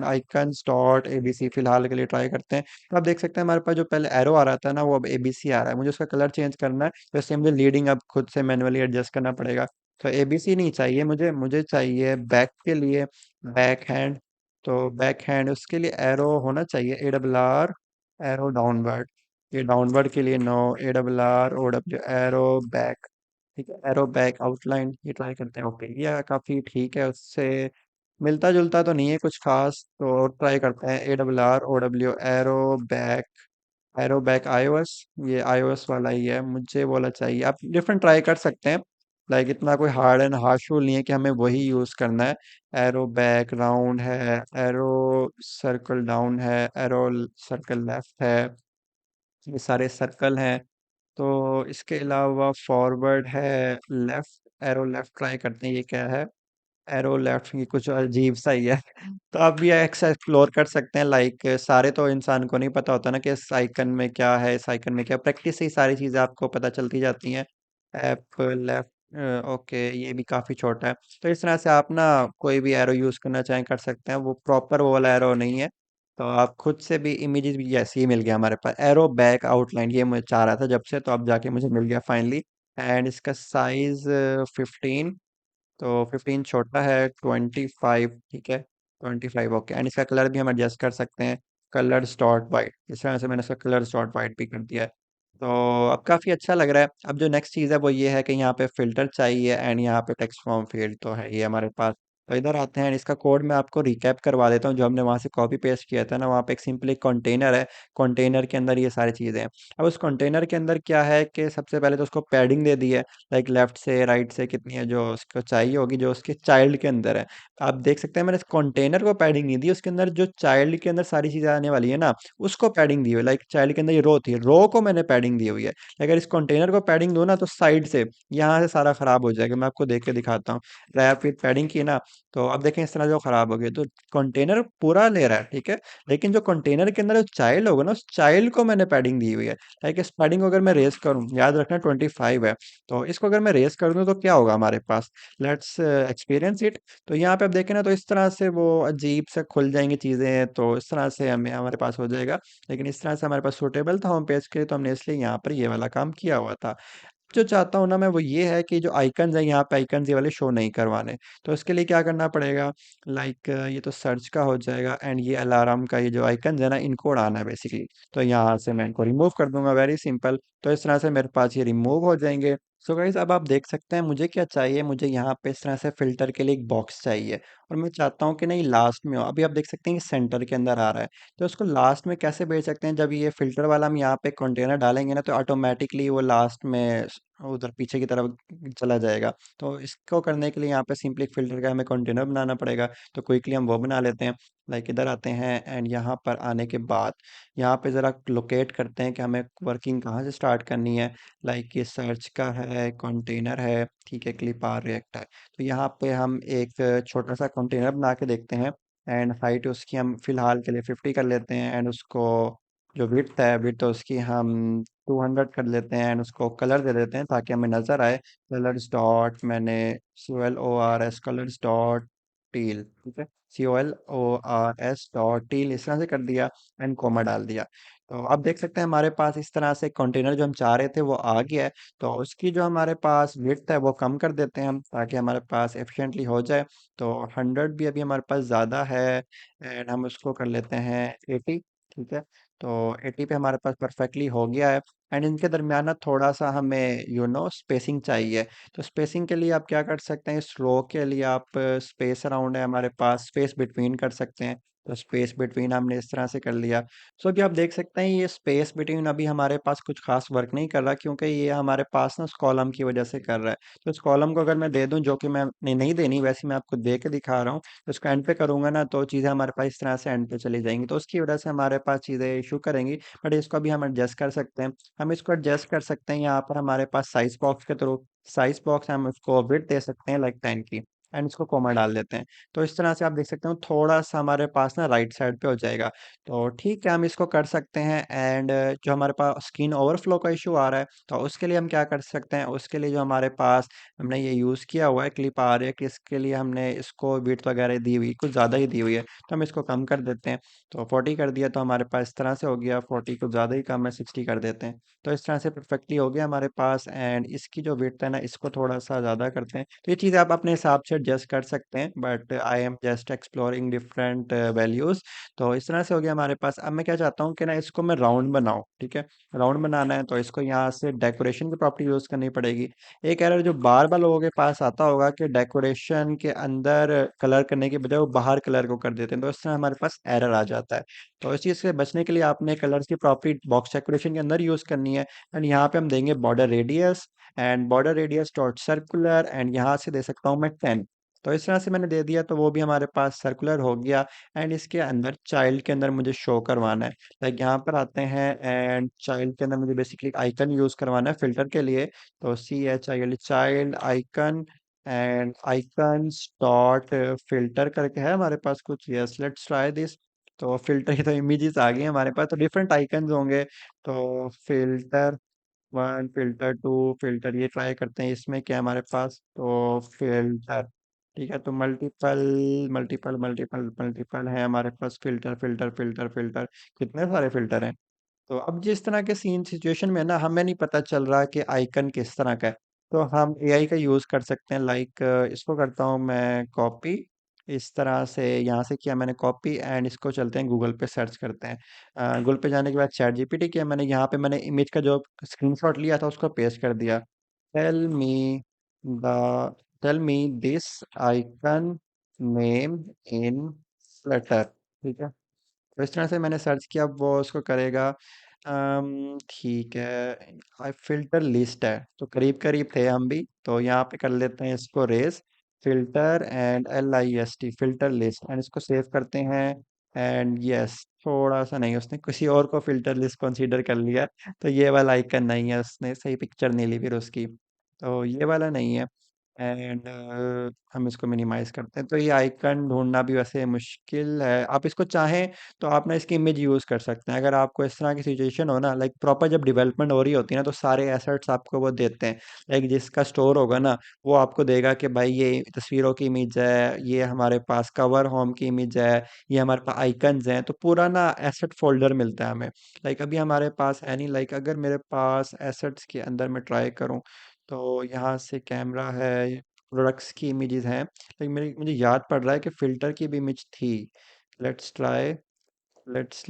icons.abc फिलहाल के लिए ट्राई करते हैं। तो आप देख सकते हैं हमारे पास जो पहले एरो आ रहा था ना, वो अब एबीसी आ रहा है। मुझे उसका कलर चेंज करना है, वैसे मुझे लीडिंग अब खुद से मैनुअली एडजस्ट करना पड़ेगा। तो एबीसी नहीं चाहिए मुझे, मुझे चाहिए बैक के लिए बैक हैंड। तो बैक हैंड उसके लिए एरो होना चाहिए, ARR एरो डाउनवर्ड। ये डाउनवर्ड के लिए नो, ARROW एरो बैक। ठीक है, एरो बैक आउटलाइन ये ट्राई करते हैं। ओके, ये काफ़ी ठीक है, उससे मिलता जुलता तो नहीं है कुछ खास। तो ट्राई करते हैं ARROW एरो बैक iOS। ये iOS वाला ही है, मुझे वाला चाहिए। आप डिफरेंट ट्राई कर सकते हैं, लाइक इतना कोई हार्ड एंड हार्श रूल नहीं है कि हमें वही यूज़ करना है। एरो बैक राउंड है, एरो सर्कल डाउन है, एरो सर्कल लेफ्ट है, ये सारे सर्कल हैं। तो इसके अलावा फॉरवर्ड है, लेफ्ट एरो लेफ्ट ट्राई करते हैं, ये क्या है, एरो लेफ्ट, ये कुछ अजीब सा ही है। तो आप भी एक्सप्लोर कर सकते हैं। लाइक सारे तो इंसान को नहीं पता होता ना कि इस आइकन में क्या है, इस आइकन में क्या, प्रैक्टिस से ही सारी चीज़ें आपको पता चलती जाती हैं। ऐप लेफ्ट, ओके, ये भी काफ़ी छोटा है। तो इस तरह से आप ना कोई भी एरो यूज़ करना चाहें कर सकते हैं, वो प्रॉपर वो वाला एरो नहीं है। तो आप खुद से भी इमेजेस भी ऐसे ही मिल गया हमारे पास, एरो बैक आउटलाइन, ये मैं चाह रहा था जब से, तो अब जाके मुझे मिल गया फाइनली। एंड इसका साइज 15। तो 15 छोटा है, 25 ठीक है, 25 ओके। एंड इसका कलर भी हम एडजस्ट कर सकते हैं, कलर डॉट वाइट। इस तरह से मैंने इसका कलर डॉट वाइट भी कर दिया है। तो अब काफ़ी अच्छा लग रहा है। अब जो नेक्स्ट चीज़ है वो ये है कि यहाँ पे फिल्टर चाहिए एंड यहाँ पे टेक्स्ट फॉर्म फील्ड तो है ये हमारे पास। तो इधर आते हैं, इसका कोड मैं आपको रिकैप करवा देता हूँ, जो हमने वहाँ से कॉपी पेस्ट किया था ना, वहाँ पे एक सिंपली कंटेनर है। कंटेनर के अंदर ये सारी चीज़ें हैं। अब उस कंटेनर के अंदर क्या है कि सबसे पहले तो उसको पैडिंग दे दी है, लाइक लेफ्ट से राइट से कितनी है जो उसको चाहिए होगी, जो उसके चाइल्ड के अंदर है। आप देख सकते हैं मैंने इस कंटेनर को पैडिंग नहीं दी, उसके अंदर जो चाइल्ड के अंदर सारी चीज़ें आने वाली है ना, उसको पैडिंग दी हुई है। लाइक चाइल्ड के अंदर ये रो थी, रो को मैंने पैडिंग दी हुई है। अगर इस कंटेनर को पैडिंग दो ना, तो साइड से यहाँ से सारा खराब हो जाएगा। मैं आपको देख के दिखाता हूँ। रैप विद पैडिंग की ना, तो अब देखें इस तरह जो खराब हो गई, तो कंटेनर पूरा ले रहा है, ठीक है, लेकिन जो कंटेनर के अंदर जो चाइल्ड होगा ना, उस चाइल्ड को मैंने पैडिंग दी हुई है। लाइक इस पैडिंग को अगर मैं रेस करूँ, याद रखना 25 है, तो इसको अगर मैं रेस कर दूं तो क्या होगा हमारे पास, लेट्स एक्सपीरियंस इट। तो यहाँ पे आप देखें ना, तो इस तरह से वो अजीब से खुल जाएंगी चीज़ें, तो इस तरह से हमें हमारे पास हो जाएगा। लेकिन इस तरह से हमारे पास सूटेबल था होम पेज के लिए, तो हमने इसलिए यहाँ पर ये वाला काम किया हुआ था। जो चाहता हूँ ना मैं, वो ये है कि जो आइकन्स है यहाँ पे, आइकन्स ये वाले शो नहीं करवाने। तो इसके लिए क्या करना पड़ेगा, लाइक ये तो सर्च का हो जाएगा, एंड ये अलार्म का ये जो आइकन्स है ना, इनको उड़ाना है बेसिकली। तो यहाँ से मैं इनको रिमूव कर दूंगा, वेरी सिंपल। तो इस तरह से मेरे पास ये रिमूव हो जाएंगे। सो गाइस, अब आप देख सकते हैं मुझे क्या चाहिए, मुझे यहाँ पे इस तरह से फिल्टर के लिए एक बॉक्स चाहिए, और मैं चाहता हूँ कि नहीं लास्ट में हो। अभी आप देख सकते हैं कि सेंटर के अंदर आ रहा है, तो उसको लास्ट में कैसे भेज सकते हैं, जब ये फिल्टर वाला हम यहाँ पे कंटेनर डालेंगे ना, तो ऑटोमेटिकली वो लास्ट में उधर पीछे की तरफ चला जाएगा। तो इसको करने के लिए यहाँ पे सिंपली फिल्टर का हमें कंटेनर बनाना पड़ेगा। तो क्विकली हम वो बना लेते हैं। लाइक इधर आते हैं, एंड यहाँ पर आने के बाद यहाँ पे ज़रा लोकेट करते हैं कि हमें वर्किंग कहाँ से स्टार्ट करनी है। लाइक ये सर्च का है, कंटेनर है, ठीक है, क्लिप आर रिएक्ट है। तो यहाँ पे हम एक छोटा सा कंटेनर बना के देखते हैं, एंड हाइट उसकी हम फिलहाल के लिए 50 कर लेते हैं, एंड उसको जो विड्थ है, विड्थ उसकी हम 200 कर लेते हैं, एंड उसको कलर दे देते हैं ताकि हमें नजर आए। कलर्स डॉट, मैंने COLORS कलर्स डॉट टील, ठीक है, COLORS डॉट टील इस तरह से कर दिया, एंड कोमा डाल दिया। तो अब देख सकते हैं हमारे पास इस तरह से कंटेनर जो हम चाह रहे थे वो आ गया है। तो उसकी जो हमारे पास विड्थ है वो कम कर देते हैं हम, ताकि हमारे पास एफिशिएंटली हो जाए। तो 100 भी अभी हमारे पास ज़्यादा है, एंड हम उसको कर लेते हैं 80, ठीक है। तो 80 पे हमारे पास परफेक्टली हो गया है। एंड इनके दरमियान ना थोड़ा सा हमें स्पेसिंग चाहिए। तो स्पेसिंग के लिए आप क्या कर सकते हैं, स्लो के लिए आप स्पेस अराउंड है हमारे पास, स्पेस बिटवीन कर सकते हैं। तो स्पेस बिटवीन हमने इस तरह से कर लिया। सो अभी आप देख सकते हैं ये स्पेस बिटवीन अभी हमारे पास कुछ खास वर्क नहीं कर रहा, क्योंकि ये हमारे पास ना उस कॉलम की वजह से कर रहा है। तो इस कॉलम को अगर मैं दे दूं, जो कि मैं नहीं देनी, वैसे मैं आपको दे के दिखा रहा हूँ, तो उसको एंड पे करूंगा ना, तो चीज़ें हमारे पास इस तरह से एंड पे चली जाएंगी, तो उसकी वजह से हमारे पास चीज़ें इशू करेंगी। बट इसको अभी हम एडजस्ट कर सकते हैं। हम इसको एडजस्ट कर सकते हैं यहाँ पर हमारे पास साइज बॉक्स के थ्रू। साइज बॉक्स हम इसको विड्थ दे सकते हैं लाइक 10 की, एंड इसको कोमा डाल देते हैं। तो इस तरह से आप देख सकते हो थोड़ा सा हमारे पास ना राइट साइड पे हो जाएगा। तो ठीक है, हम इसको कर सकते हैं। एंड जो हमारे पास स्क्रीन ओवरफ्लो का इशू आ रहा है, तो उसके लिए हम क्या कर सकते हैं, उसके लिए जो हमारे पास हमने ये यूज़ किया हुआ है क्लिप आ रही है कि इसके लिए हमने इसको विड्थ वगैरह दी हुई, कुछ ज़्यादा ही दी हुई है, तो हम इसको कम कर देते हैं। तो 40 कर दिया, तो हमारे पास इस तरह से हो गया। 40 को ज़्यादा ही कम है, 60 कर देते हैं। तो इस तरह से परफेक्टली हो गया हमारे पास। एंड इसकी जो विड्थ है ना, इसको थोड़ा सा ज़्यादा करते हैं। तो ये चीज़ आप अपने हिसाब से एडजस्ट कर सकते हैं, but I am just exploring different values. तो इस तरह से हो गया हमारे पास। अब मैं क्या चाहता हूँ कि ना इसको मैं राउंड बनाऊँ, ठीक है। राउंड बनाना है, तो इसको यहाँ से डेकोरेशन की प्रॉपर्टी यूज़ करनी पड़ेगी। एक एरर जो बार बार लोगों के पास आता होगा कि डेकोरेशन के अंदर कलर करने के बजाय वो बाहर कलर को कर देते हैं, तो इस तरह हमारे पास एरर आ जाता है। तो इस चीज़ से बचने के लिए आपने कलर्स की प्रॉपर्टी बॉक्स डेकोरेशन के अंदर यूज़ करनी है। एंड यहाँ पे हम देंगे border radius, and border radius dot circular, and यहाँ से दे सकता हूँ मैं 10। तो इस तरह से मैंने दे दिया, तो वो भी हमारे पास सर्कुलर हो गया। एंड इसके अंदर चाइल्ड के अंदर मुझे शो करवाना है। लाइक यहाँ पर आते हैं, एंड चाइल्ड के अंदर मुझे बेसिकली आइकन यूज़ करवाना है फिल्टर के लिए। तो CHILD child icon, and icons dot filter करके है हमारे पास कुछ। Yes, let's try this. तो फिल्टर की तो इमेजेस आ गई हैं हमारे पास, तो डिफरेंट आइकन्स होंगे। तो फिल्टर 1, फिल्टर 2, फिल्टर ये ट्राई करते हैं, इसमें क्या है हमारे पास, तो फिल्टर, ठीक है। तो मल्टीपल मल्टीपल मल्टीपल मल्टीपल है हमारे पास, फिल्टर फिल्टर फिल्टर फिल्टर, कितने सारे फिल्टर हैं। तो अब जिस तरह के सीन सिचुएशन में ना हमें नहीं पता चल रहा कि आइकन किस तरह का है, तो हम AI का यूज़ कर सकते हैं। लाइक इसको करता हूँ मैं कॉपी, इस तरह से यहाँ से किया मैंने कॉपी, एंड इसको चलते हैं गूगल पे सर्च करते हैं। गूगल पे जाने के बाद ChatGPT किया मैंने, यहाँ पे मैंने इमेज का जो स्क्रीनशॉट लिया था उसको पेस्ट कर दिया। Tell me the tell me this icon name in Flutter, ठीक है। तो इस तरह से मैंने सर्च किया, अब वो उसको करेगा। ठीक है, आई फिल्टर लिस्ट है, तो करीब करीब थे हम भी। तो यहाँ पे कर लेते हैं इसको race filter, and LIST filter list, and इसको सेव करते हैं। एंड यस, थोड़ा सा नहीं, उसने किसी और को फिल्टर लिस्ट कंसीडर कर लिया, तो ये वाला आइकन नहीं है, उसने सही पिक्चर नहीं ली फिर उसकी, तो ये वाला नहीं है। एंड हम इसको मिनिमाइज करते हैं। तो ये आइकन ढूंढना भी वैसे मुश्किल है। आप इसको चाहें तो आप ना इसकी इमेज यूज़ कर सकते हैं। अगर आपको इस तरह की सिचुएशन हो ना, लाइक प्रॉपर जब डेवलपमेंट हो रही होती है ना, तो सारे एसेट्स आपको वो देते हैं। लाइक जिसका स्टोर होगा ना, वो आपको देगा कि भाई ये तस्वीरों की इमेज है, ये हमारे पास कवर होम की इमेज है, ये हमारे पास आइकन्स हैं, तो पूरा ना एसेट फोल्डर मिलता है हमें। लाइक अभी हमारे पास है नहीं। लाइक अगर मेरे पास एसेट्स के अंदर मैं ट्राई करूँ, तो यहाँ से कैमरा है, प्रोडक्ट्स की इमेजेस हैं। लेकिन मेरी मुझे याद पड़ रहा है कि फ़िल्टर की भी इमेज थी। Let's try let's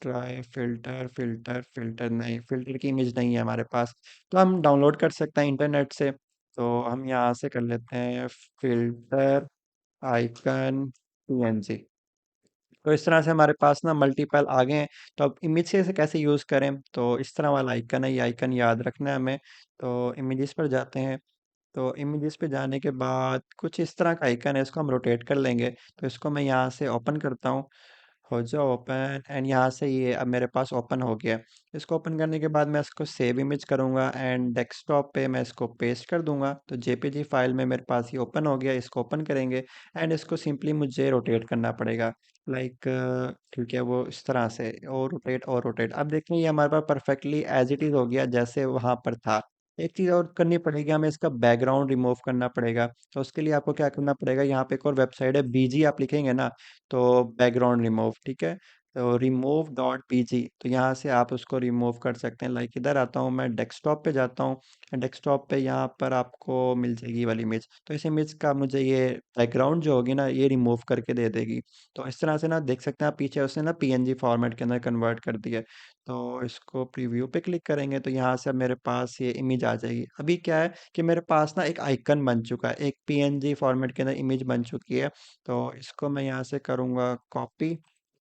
try filter filter filter नहीं, फ़िल्टर की इमेज नहीं है हमारे पास। तो हम डाउनलोड कर सकते हैं इंटरनेट से। तो हम यहाँ से कर लेते हैं फ़िल्टर आइकन पीएनजी। तो इस तरह से हमारे पास ना मल्टीपल आ गए हैं। तो अब इमेज से कैसे यूज़ करें? तो इस तरह वाला आइकन है, ये आइकन याद रखना है हमें। तो इमेजेस पर जाते हैं। तो इमेजेस पे जाने के बाद कुछ इस तरह का आइकन है, इसको हम रोटेट कर लेंगे। तो इसको मैं यहाँ से ओपन करता हूँ। हो जाओ ओपन, एंड यहाँ से ये अब मेरे पास ओपन हो गया। इसको ओपन करने के बाद मैं इसको सेव इमेज करूँगा एंड डेस्कटॉप पे मैं इसको पेस्ट कर दूंगा। तो जेपीजी फाइल में मेरे पास ये ओपन हो गया। इसको ओपन करेंगे एंड इसको सिंपली मुझे रोटेट करना पड़ेगा। लाइक ठीक है, वो इस तरह से और रोटेट। अब देखिए ये हमारे पास परफेक्टली एज इट इज़ हो गया जैसे वहाँ पर था। एक चीज़ और करनी पड़ेगी, हमें इसका बैकग्राउंड रिमूव करना पड़ेगा। तो उसके लिए आपको क्या करना पड़ेगा, यहाँ पे एक और वेबसाइट है बीजी, आप लिखेंगे ना, तो बैकग्राउंड रिमूव, ठीक है। तो रिमूव डॉट बीजी, तो यहाँ से आप उसको रिमूव कर सकते हैं। लाइक इधर आता हूँ, मैं डेस्कटॉप पे जाता हूँ। डेस्कटॉप पे यहाँ पर आपको मिल जाएगी ये वाली इमेज। तो इस इमेज का मुझे ये बैकग्राउंड जो होगी ना, ये रिमूव करके दे देगी। तो इस तरह से ना देख सकते हैं आप, पीछे उसने ना पीएनजी फॉर्मेट के अंदर कन्वर्ट कर दिया है। तो इसको प्रीव्यू पे क्लिक करेंगे तो यहाँ से अब मेरे पास ये इमेज आ जाएगी। अभी क्या है कि मेरे पास ना एक आइकन बन चुका है, एक पीएनजी फॉर्मेट के अंदर इमेज बन चुकी है। तो इसको मैं यहाँ से करूँगा कॉपी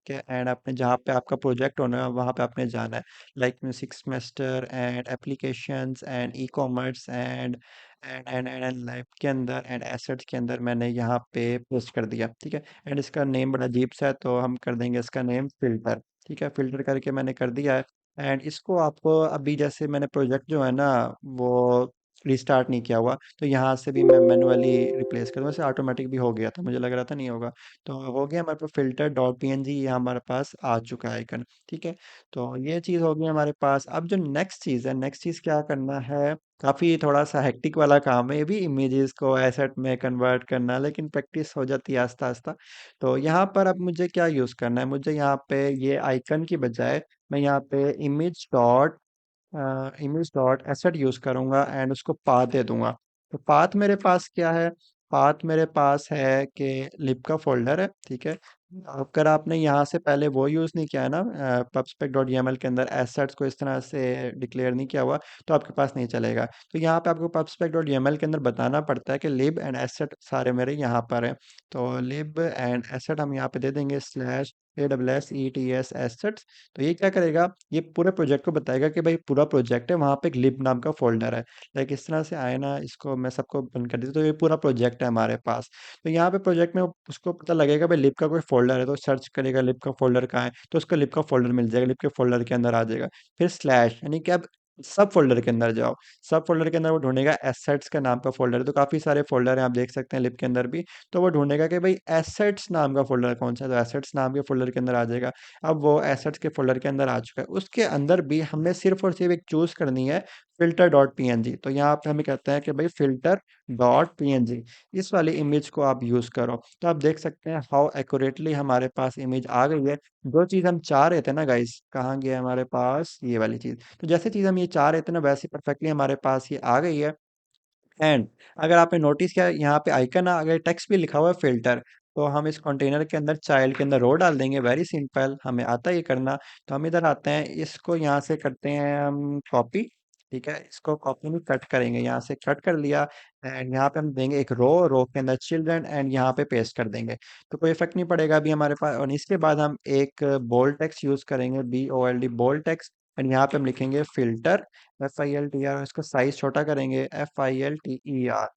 के, एंड अपने जहाँ पे आपका प्रोजेक्ट होना है वहाँ पे आपने जाना है। Like music semester and applications and e commerce and lab के अंदर एंड एसेट्स के अंदर मैंने यहाँ पे पेस्ट कर दिया, ठीक है। एंड इसका नेम बड़ा अजीब सा है, तो हम कर देंगे इसका नेम फिल्टर। ठीक है, फिल्टर करके मैंने कर दिया है। एंड इसको आपको अभी जैसे मैंने प्रोजेक्ट जो है ना, वो रिस्टार्ट नहीं किया हुआ, तो यहाँ से भी मैं मैनुअली रिप्लेस कर दूँ। वैसे ऑटोमेटिक भी हो गया था, मुझे लग रहा था नहीं होगा। तो हो गया हमारे पास फ़िल्टर डॉट पीएनजी, ये हमारे पास आ चुका है आइकन, ठीक है। तो ये चीज़ हो गई हमारे पास। अब जो नेक्स्ट चीज़ है, नेक्स्ट चीज़ क्या करना है, काफ़ी थोड़ा-सा हेक्टिक वाला काम है ये भी, इमेजेस को एसेट में कन्वर्ट करना, लेकिन प्रैक्टिस हो जाती है आस्ता-आस्ता। तो यहाँ पर अब मुझे क्या यूज़ करना है, मुझे यहाँ पे ये आइकन की बजाय मैं यहाँ पे इमेज डॉट एसेट यूज़ करूँगा एंड उसको पाथ दे दूँगा। तो पाथ मेरे पास क्या है, पाथ मेरे पास है कि लिब का फ़ोल्डर है, ठीक है। अगर आपने यहाँ से पहले वो यूज़ नहीं किया है ना, pubspec.yaml के अंदर एसेट्स को इस तरह से डिक्लेयर नहीं किया हुआ, तो आपके पास नहीं चलेगा। तो यहाँ पे आपको pubspec.yaml के अंदर बताना पड़ता है कि लिब एंड एसेट सारे मेरे यहाँ पर हैं। तो लिब एंड एसेट हम यहाँ पे दे देंगे स्लैश AWS assets। तो ये क्या करेगा, ये पूरे प्रोजेक्ट को बताएगा कि भाई पूरा प्रोजेक्ट है, वहाँ पे एक लिब नाम का फ़ोल्डर है। लाइक इस तरह से आए ना, इसको मैं सबको बंद कर देता हूँ, तो ये पूरा प्रोजेक्ट है हमारे पास। तो यहाँ पे प्रोजेक्ट में उसको पता लगेगा भाई लिब का कोई फ़ोल्डर है, तो सर्च करेगा लिब का फ़ोल्डर कहाँ है, तो उसका लिब का फ़ोल्डर मिल जाएगा, लिब के फ़ोल्डर के अंदर आ जाएगा। फिर स्लैश यानी कि अब सब फ़ोल्डर के अंदर जाओ, सब फ़ोल्डर के अंदर वो ढूँढेगा एसेट्स का नाम का फ़ोल्डर है, तो काफ़ी सारे फ़ोल्डर हैं, आप देख सकते हैं लिब के अंदर भी। तो वो ढूँढेगा कि भाई एसेट्स नाम का फ़ोल्डर कौन-सा है, तो एसेट्स नाम के फ़ोल्डर के अंदर आ जाएगा। अब वो एसेट्स के फ़ोल्डर के अंदर आ चुका है। उसके अंदर भी हमने सिर्फ़ और सिर्फ़ एक चूज़ करनी है, फ़िल्टर डॉट पीएनजी। तो यहाँ पे हमें कहते हैं कि भाई फ़िल्टर डॉट पीएनजी, इस वाली इमेज को आप यूज़ करो। तो आप देख सकते हैं हाउ एक्यूरेटली हमारे पास इमेज आ गई है। जो चीज़ हम चाह रहे थे ना गाइस, कहाँ गया हमारे पास ये वाली चीज़। तो जैसे चीज़ हम ये चाह रहे थे ना, वैसे परफेक्टली हमारे पास ये आ गई है। एंड अगर आपने नोटिस किया, यहाँ पे आइकन अगर टेक्स्ट भी लिखा हुआ है फ़िल्टर, तो हम इस कंटेनर के अंदर चाइल्ड के अंदर रो डाल देंगे। वेरी सिंपल, हमें आता है ये करना। तो हम इधर आते हैं, इसको यहाँ से करते हैं हम कॉपी, ठीक है। इसको कॉपी में कट करेंगे, यहाँ से कट कर लिया एंड यहाँ पे हम देंगे एक रो के अंदर चिल्ड्रन एंड यहाँ पे पेस्ट कर देंगे। तो कोई इफेक्ट नहीं पड़ेगा अभी हमारे पास। और इसके बाद हम एक बोल्ड टेक्स्ट यूज़ करेंगे, BOLD बोल्ड टेक्स्ट। एंड यहाँ पे हम लिखेंगे फ़िल्टर, FILTR। इसको साइज छोटा करेंगे, FILTER।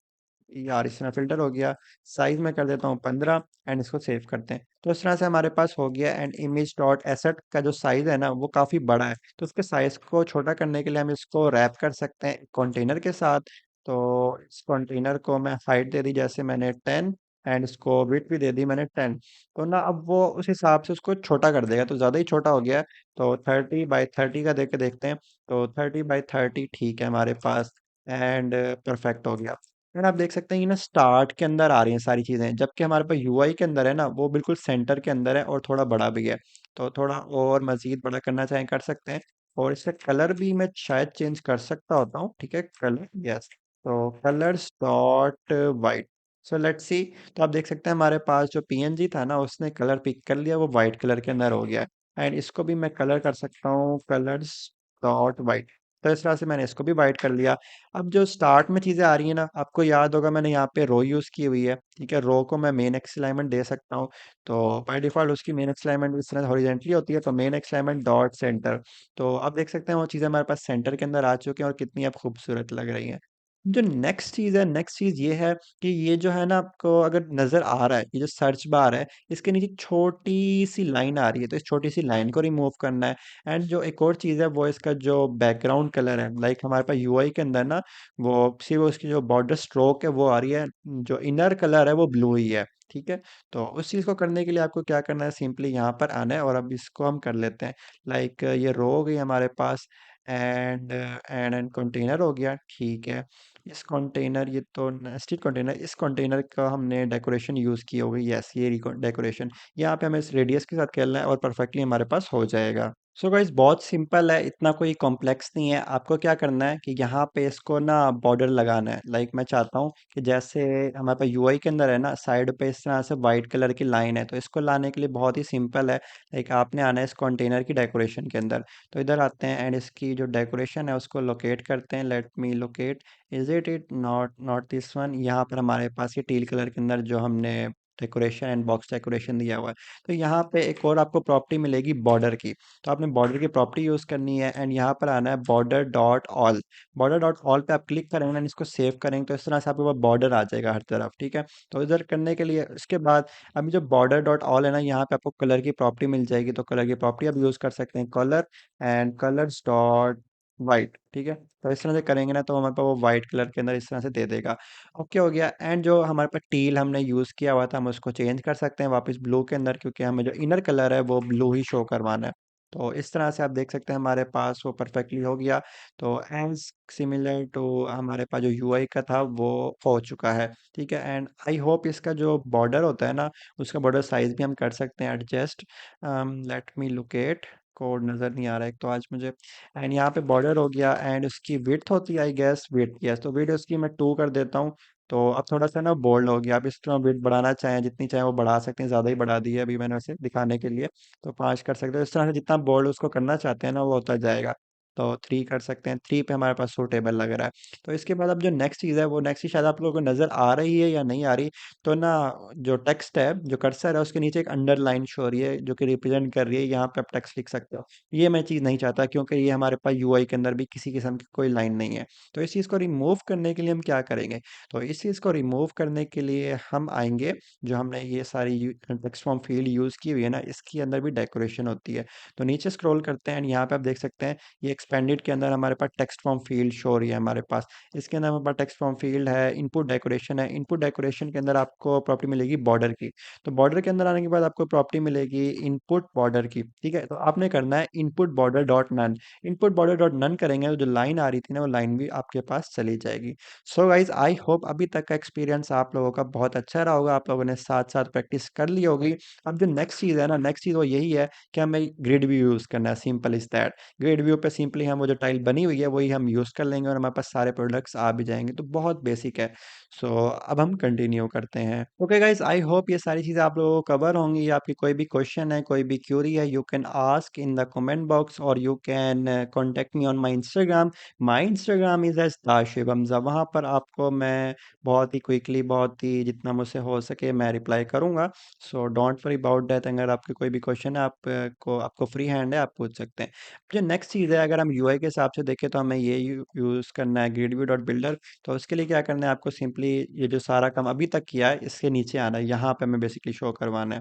इस तरह फिल्टर हो गया। साइज में कर देता हूँ 15 एंड इसको सेव करते हैं। तो इस तरह से हमारे पास हो गया। एंड इमेज डॉट एसेट का जो साइज है ना, वो काफ़ी बड़ा है, तो उसके साइज को छोटा करने के लिए हम इसको रैप कर सकते हैं कंटेनर के साथ। तो इस कंटेनर को मैं हाइट दे दी जैसे मैंने 10, एंड इसको विड्थ भी दे दी मैंने 10। तो ना अब वो उस हिसाब से उसको छोटा कर देगा, तो ज़्यादा ही छोटा हो गया है। तो 30 बाई 30 का देख के देखते हैं। तो 30 बाई 30 ठीक है हमारे पास, एंड परफेक्ट हो गया। एंड आप देख सकते हैं ये ना स्टार्ट के अंदर आ रही हैं सारी चीज़ें, जबकि हमारे पास यूआई के अंदर है ना, वो बिल्कुल सेंटर के अंदर है और थोड़ा बड़ा भी है। तो थोड़ा और मजीद बड़ा करना चाहें कर सकते हैं। और इसका कलर भी मैं शायद चेंज कर सकता होता हूँ, ठीक है, कलर, यस। तो colours dot white, so let's see. तो आप देख सकते हैं हमारे पास जो पीएनजी था ना, उसने कलर पिक कर लिया, वो वाइट कलर के अंदर हो गया। एंड इसको भी मैं कलर कर सकता हूँ, कलर्स डॉट वाइट। तो इस तरह से मैंने इसको भी वाइट कर लिया। अब जो स्टार्ट में चीज़ें आ रही हैं ना, आपको याद होगा मैंने यहाँ पे रो यूज़ की हुई है, ठीक है। रो को मैं मेन एक्स अलाइनमेंट दे सकता हूँ। तो बाय डिफ़ॉल्ट उसकी मेन एक्स अलाइनमेंट इस तरह हॉरिजॉन्टली होती है, तो main x alignment dot centre. तो आप देख सकते हैं वो चीज़ें हमारे पास सेंटर के अंदर आ चुकी हैं और कितनी अब खूबसूरत लग रही हैं। जो नेक्स्ट चीज़ है, नेक्स्ट चीज़ ये है कि ये जो है ना, आपको अगर नज़र आ रहा है, ये जो सर्च बार है, इसके नीचे छोटी-सी लाइन आ रही है, तो इस छोटी-सी लाइन को रिमूव करना है। एंड जो एक और चीज़ है, वो इसका जो बैकग्राउंड कलर है, लाइक हमारे पास यूआई के अंदर ना, वो सिर्फ़ उसकी जो बॉर्डर स्ट्रोक है वो आ रही है, जो इनर कलर है वो ब्लू ही है, ठीक है। तो उस चीज़ को करने के लिए आपको क्या करना है, सिंपली यहाँ पर आना है और अब इसको हम कर लेते हैं। लाइक ये रो हो गई हमारे पास, एंड कंटेनर हो गया, ठीक है। इस कंटेनर, ये तो नेस्टेड कंटेनर, इस कंटेनर का हमने डेकोरेशन यूज़ की होगी, यस, ये डेकोरेशन। यहाँ पे हमें इस रेडियस के साथ खेलना है और परफेक्टली हमारे पास हो जाएगा। सो गाइस बहुत सिंपल है, इतना कोई कॉम्प्लेक्स नहीं है। आपको क्या करना है कि यहाँ पे इसको ना बॉर्डर लगाना है। लाइक मैं चाहता हूँ कि जैसे हमारे पास यूआई के अंदर है ना, साइड पे इस तरह से वाइट कलर की लाइन है, तो इसको लाने के लिए बहुत ही सिंपल है। लाइक आपने आना है इस कंटेनर की डेकोरेशन के अंदर। तो इधर आते हैं एंड इसकी जो डेकोरेशन है उसको लोकेट करते हैं। Let me locate, is it not not this one. यहाँ पर हमारे पास ये टील कलर के अंदर जो हमने डेकोरेशन एंड बॉक्स डेकोरेशन दिया हुआ है। तो यहाँ पे एक और आपको प्रॉपर्टी मिलेगी बॉर्डर की। तो आपने बॉर्डर की प्रॉपर्टी यूज़ करनी है एंड यहाँ पर आना है border dot all. Border dot all पे आप क्लिक करेंगे एंड इसको सेव करेंगे, तो इस तरह से आपके पास बॉर्डर आ जाएगा हर तरफ, ठीक है। तो इधर करने के लिए इसके बाद अभी जो बॉर्डर डॉट ऑल है ना, यहाँ पे आपको कलर की प्रॉपर्टी मिल जाएगी। तो कलर की प्रॉपर्टी आप यूज़ कर सकते हैं, colour and colours dot white, ठीक है। तो इस तरह से करेंगे ना, तो हमारे पास वो वाइट कलर के अंदर इस तरह से दे देगा। ओके हो गया। एंड जो हमारे पास टील हमने यूज़ किया हुआ था, हम उसको चेंज कर सकते हैं वापस ब्लू के अंदर, क्योंकि हमें जो इनर कलर है वो ब्लू ही शो करवाना है। तो इस तरह से आप देख सकते हैं हमारे पास वो परफेक्टली हो गया। तो एज सिमिलर टू हमारे पास जो यूआई का था वो हो चुका है, ठीक है। एंड आई होप इसका जो बॉर्डर होता है ना, उसका बॉर्डर साइज भी हम कर सकते हैं adjust. Let me locate, code नज़र नहीं आ रहा है एक तो आज मुझे। एंड यहाँ पे बॉर्डर हो गया एंड उसकी विड्थ होती है, आई गेस विड्थ, यस। तो विड्थ उसकी मैं 2 कर देता हूँ। तो अब थोड़ा सा ना बोल्ड हो गया। अब इस तरह विड्थ बढ़ाना चाहें, जितनी चाहें वो बढ़ा सकते हैं, ज़्यादा ही बढ़ा दी है अभी मैंने उसे दिखाने के लिए। तो 5 कर सकते हो। इस तरह से जितना बोल्ड उसको करना चाहते हैं ना, वो होता जाएगा। तो 3 कर सकते हैं, 3 पे हमारे पास सूटेबल लग रहा है। तो इसके बाद अब जो नेक्स्ट चीज़ है, वो नेक्स्ट चीज़ शायद आप लोगों को नज़र आ रही है या नहीं आ रही। तो ना जो टेक्स्ट है, जो कर्सर है, उसके नीचे एक अंडरलाइन शो हो रही है जो कि रिप्रेजेंट कर रही है, यहाँ पे आप टेक्स्ट लिख सकते हो। ये मैं चीज़ नहीं चाहता, क्योंकि ये हमारे पास यूआई के अंदर भी किसी किस्म की कोई लाइन नहीं है। तो इस चीज़ को रिमूव करने के लिए हम क्या करेंगे? तो इस चीज़ को रिमूव करने के लिए हम आएंगे, जो हमने ये सारी टेक्स्ट फॉर्म फील्ड यूज़ की हुई है ना, इसके अंदर भी डेकोरेशन होती है। तो नीचे स्क्रॉल करते हैं एंड यहाँ पे आप देख सकते हैं ये एक्सपेंडेड के अंदर हमारे पास टेक्स्ट फॉर्म फील्ड शो हो रही है हमारे पास। इसके अंदर हमारे पास टेक्स्ट फॉर्म फील्ड है, इनपुट डेकोरेशन है। इनपुट डेकोरेशन के अंदर आपको प्रॉपर्टी मिलेगी बॉर्डर की। तो बॉर्डर के अंदर आने के बाद आपको प्रॉपर्टी मिलेगी इनपुट बॉर्डर की, ठीक है। तो आपने करना है input border dot none. Input border dot none करेंगे तो जो लाइन आ रही थी ना, वो लाइन भी आपके पास चली जाएगी। सो गाइज आई होप अभी तक का एक्सपीरियंस आप लोगों का बहुत अच्छा रहा होगा, आप लोगों ने साथ साथ प्रैक्टिस कर ली होगी। अब जो नेक्स्ट चीज़ है ना, नेक्स्ट चीज़ वो यही है कि हमें ग्रिड व्यू यूज़ करना है, simple is that. Grid view पे सिंपली हम वो जो टाइल बनी हुई है वही हम यूज़ कर लेंगे और हमारे पास सारे प्रोडक्ट्स आ भी जाएंगे। तो बहुत बेसिक है। सो अब हम कंटिन्यू करते हैं। ओके गाइज आई होप ये सारी चीज़ें आप लोगों को कवर होंगी। आपकी कोई भी क्वेश्चन है, कोई भी क्यूरी है, you can ask in the comment box और you can contact me on my Instagram. My Instagram is at दाशिब हमजा। वहाँ पर आपको मैं बहुत ही क्विकली, बहुत ही जितना मुझसे हो सके मैं रिप्लाई करूँगा। So don't worry about that. अगर आपके कोई भी क्वेश्चन है, आपको फ्री हैंड है, आप पूछ सकते हैं। जो नेक्स्ट चीज़ है, अगर हम यूआई के हिसाब से देखें तो हमें ये यूज़ करना है ग्रिड व्यू डॉट बिल्डर। तो उसके लिए क्या करना है, आपको सिंपली ये जो सारा काम अभी तक किया है इसके नीचे आना है, यहाँ पे हमें बेसिकली शो करवाना है।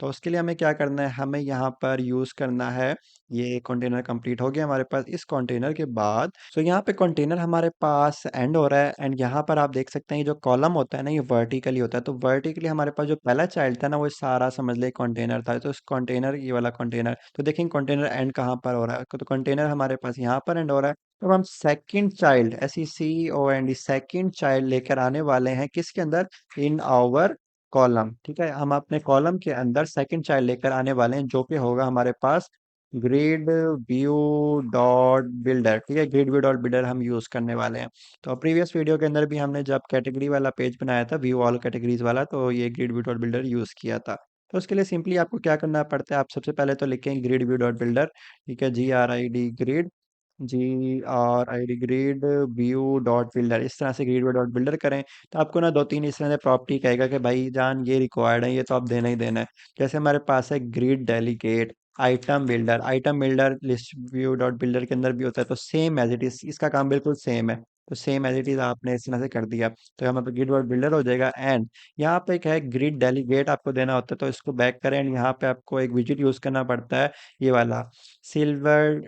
तो उसके लिए हमें क्या करना है, हमें यहाँ पर यूज़ करना है, ये कंटेनर कंप्लीट हो गया हमारे पास। इस कंटेनर के बाद यहाँ पे कंटेनर हमारे पास एंड हो रहा है, एंड यहाँ पर आप देख सकते हैं ये जो कॉलम होता है ना, ये वर्टिकली होता है। तो वर्टिकली हमारे पास जो पहला चाइल्ड था ना, वो सारा समझ ले कंटेनर था। तो इस कंटेनर, ये वाला कंटेनर, तो देखेंगे कंटेनर एंड कहाँ पर हो रहा है, तो कंटेनर हमारे पास यहाँ पर एंड हो रहा है। तो हम second child, SECOND, second child लेकर आने वाले हैं किसके अंदर, इन आवर कॉलम। ठीक है, हम अपने कॉलम के अंदर सेकंड चाइल्ड लेकर आने वाले हैं, जो कि होगा हमारे पास ग्रिड व्यू डॉट बिल्डर। ठीक है, ग्रिड व्यू डॉट बिल्डर हम यूज करने वाले हैं। तो प्रीवियस वीडियो के अंदर भी हमने जब कैटेगरी वाला पेज बनाया था, व्यू ऑल कैटेगरीज वाला, तो ये grid view dot builder use किया था। तो उसके लिए सिंपली आपको क्या करना पड़ता है, आप सबसे पहले तो लिखेंगे ग्रिड व्यू डॉट बिल्डर। ठीक है, GRID grid, GRID grid view dot builder, इस तरह से ग्रिड व्यू डॉट बिल्डर करें। तो आपको ना दो तीन इस तरह से प्रॉपर्टी कहेगा कि भाई जान ये रिक्वायर्ड है, ये तो आप देना ही देना है। जैसे हमारे पास है grid delegate, item builder list view dot builder के अंदर भी होता है। तो सेम एज इट इज, इसका काम बिल्कुल सेम है। तो सेम एज इट इज आपने इस तरह से कर दिया, तो यहाँ पे ग्रिड डॉट बिल्डर हो जाएगा। एंड यहाँ पे एक है ग्रिड डेलीगेट आपको देना होता है, तो इसको बैक करें, एंड यहाँ पे आपको एक विजिट यूज करना पड़ता है, ये वाला silver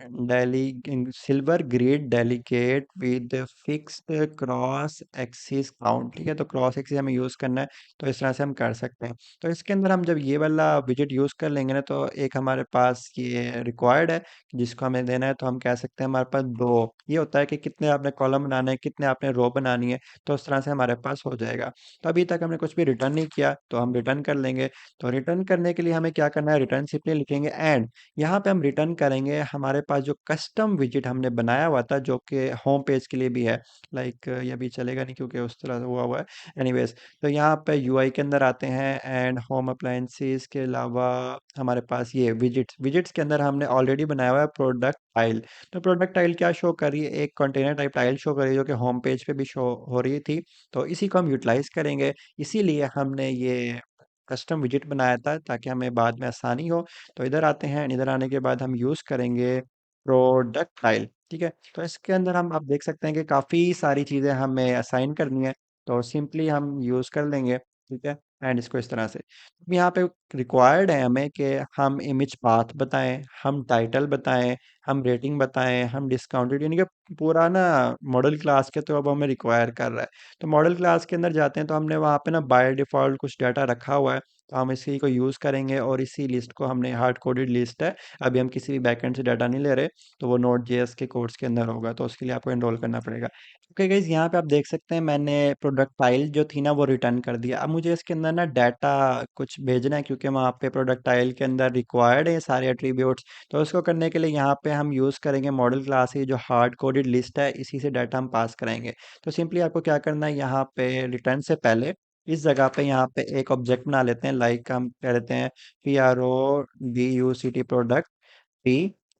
silver grid delegate with fixed cross axis count. ठीक है, तो क्रॉस एक्सिस हमें यूज करना है, तो इस तरह से हम कर सकते हैं। तो इसके अंदर हम जब ये वाला विजिट यूज कर लेंगे ना, तो एक हमारे पास ये रिक्वायर्ड है जिसको हमें देना है। तो हम कह सकते हैं हमारे पास दो, ये होता है कि कितने आपने कॉलम बनाने हैं, कितने आपने रो बनानी है, तो उस तरह से हमारे पास हो जाएगा। तो अभी तक हमने कुछ भी रिटर्न नहीं किया, तो हम रिटर्न कर लेंगे। तो रिटर्न करने के लिए हमें क्या करना है, रिटर्न सिंपली लिखेंगे एंड यहाँ पे हम रिटर्न करेंगे हमारे पास जो कस्टम विजिट हमने बनाया हुआ था, जो कि होम पेज के लिए भी है। लाइक ये भी चलेगा नहीं क्योंकि उस तरह से हुआ है। एनीवेज, तो यहाँ पे UI के अंदर आते हैं, एंड होम अप्लायंसेस के अलावा हमारे पास ये विजिट्स के अंदर हमने ऑलरेडी बनाया हुआ है प्रोडक्ट टाइल। तो प्रोडक्ट टाइल क्या शो कर रही है, एक कंटेनर टाइप टाइल शो कर रही है, जो कि होम पेज पे भी शो हो रही थी। तो इसी को हम यूटिलाइज करेंगे, इसीलिए हमने ये कस्टम विजिट बनाया था, ताकि हमें बाद में आसानी हो। तो इधर आते हैं, इधर आने के बाद हम यूज़ करेंगे प्रोडक्ट फाइल। ठीक है, तो इसके अंदर हम आप देख सकते हैं कि काफ़ी सारी चीज़ें हमें असाइन करनी है। तो सिंपली हम यूज़ कर लेंगे। ठीक है, एंड इसको इस तरह से यहाँ पे रिक्वायर्ड है हमें कि हम इमेज पाथ बताएं, हम टाइटल बताएं, हम रेटिंग बताएं, हम डिस्काउंटेड, यानी कि पूरा ना मॉडल क्लास के, तो अब हमें रिक्वायर कर रहा है। तो मॉडल क्लास के अंदर जाते हैं, तो हमने वहाँ पे ना बाय डिफ़ॉल्ट कुछ डाटा रखा हुआ है, तो हम इसी को यूज़ करेंगे। और इसी लिस्ट को हमने हार्ड कोडेड लिस्ट है, अभी हम किसी भी बैकएंड से डाटा नहीं ले रहे, तो वो नोड जेएस के कोड्स के अंदर होगा, तो उसके लिए आपको एनरोल करना पड़ेगा। ओके गाइज, यहाँ पे आप देख सकते हैं मैंने प्रोडक्ट फाइल जो थी ना वो रिटर्न कर दिया। अब मुझे इसके अंदर ना डाटा कुछ भेजना है, क्योंकि वहाँ पे प्रोडक्ट फाइल के अंदर रिक्वायर्ड है सारे एट्रीब्यूट्स। तो उसको करने के लिए यहाँ पे हम यूज़ करेंगे मॉडल क्लास की जो हार्ड कोडेड लिस्ट है, इसी से डाटा हम पास करेंगे। तो सिंपली आपको क्या करना है, यहाँ पे रिटर्न से पहले इस जगह पे यहाँ पे एक ऑब्जेक्ट बना लेते हैं, लाइक हम कह लेते हैं PRODUCT product P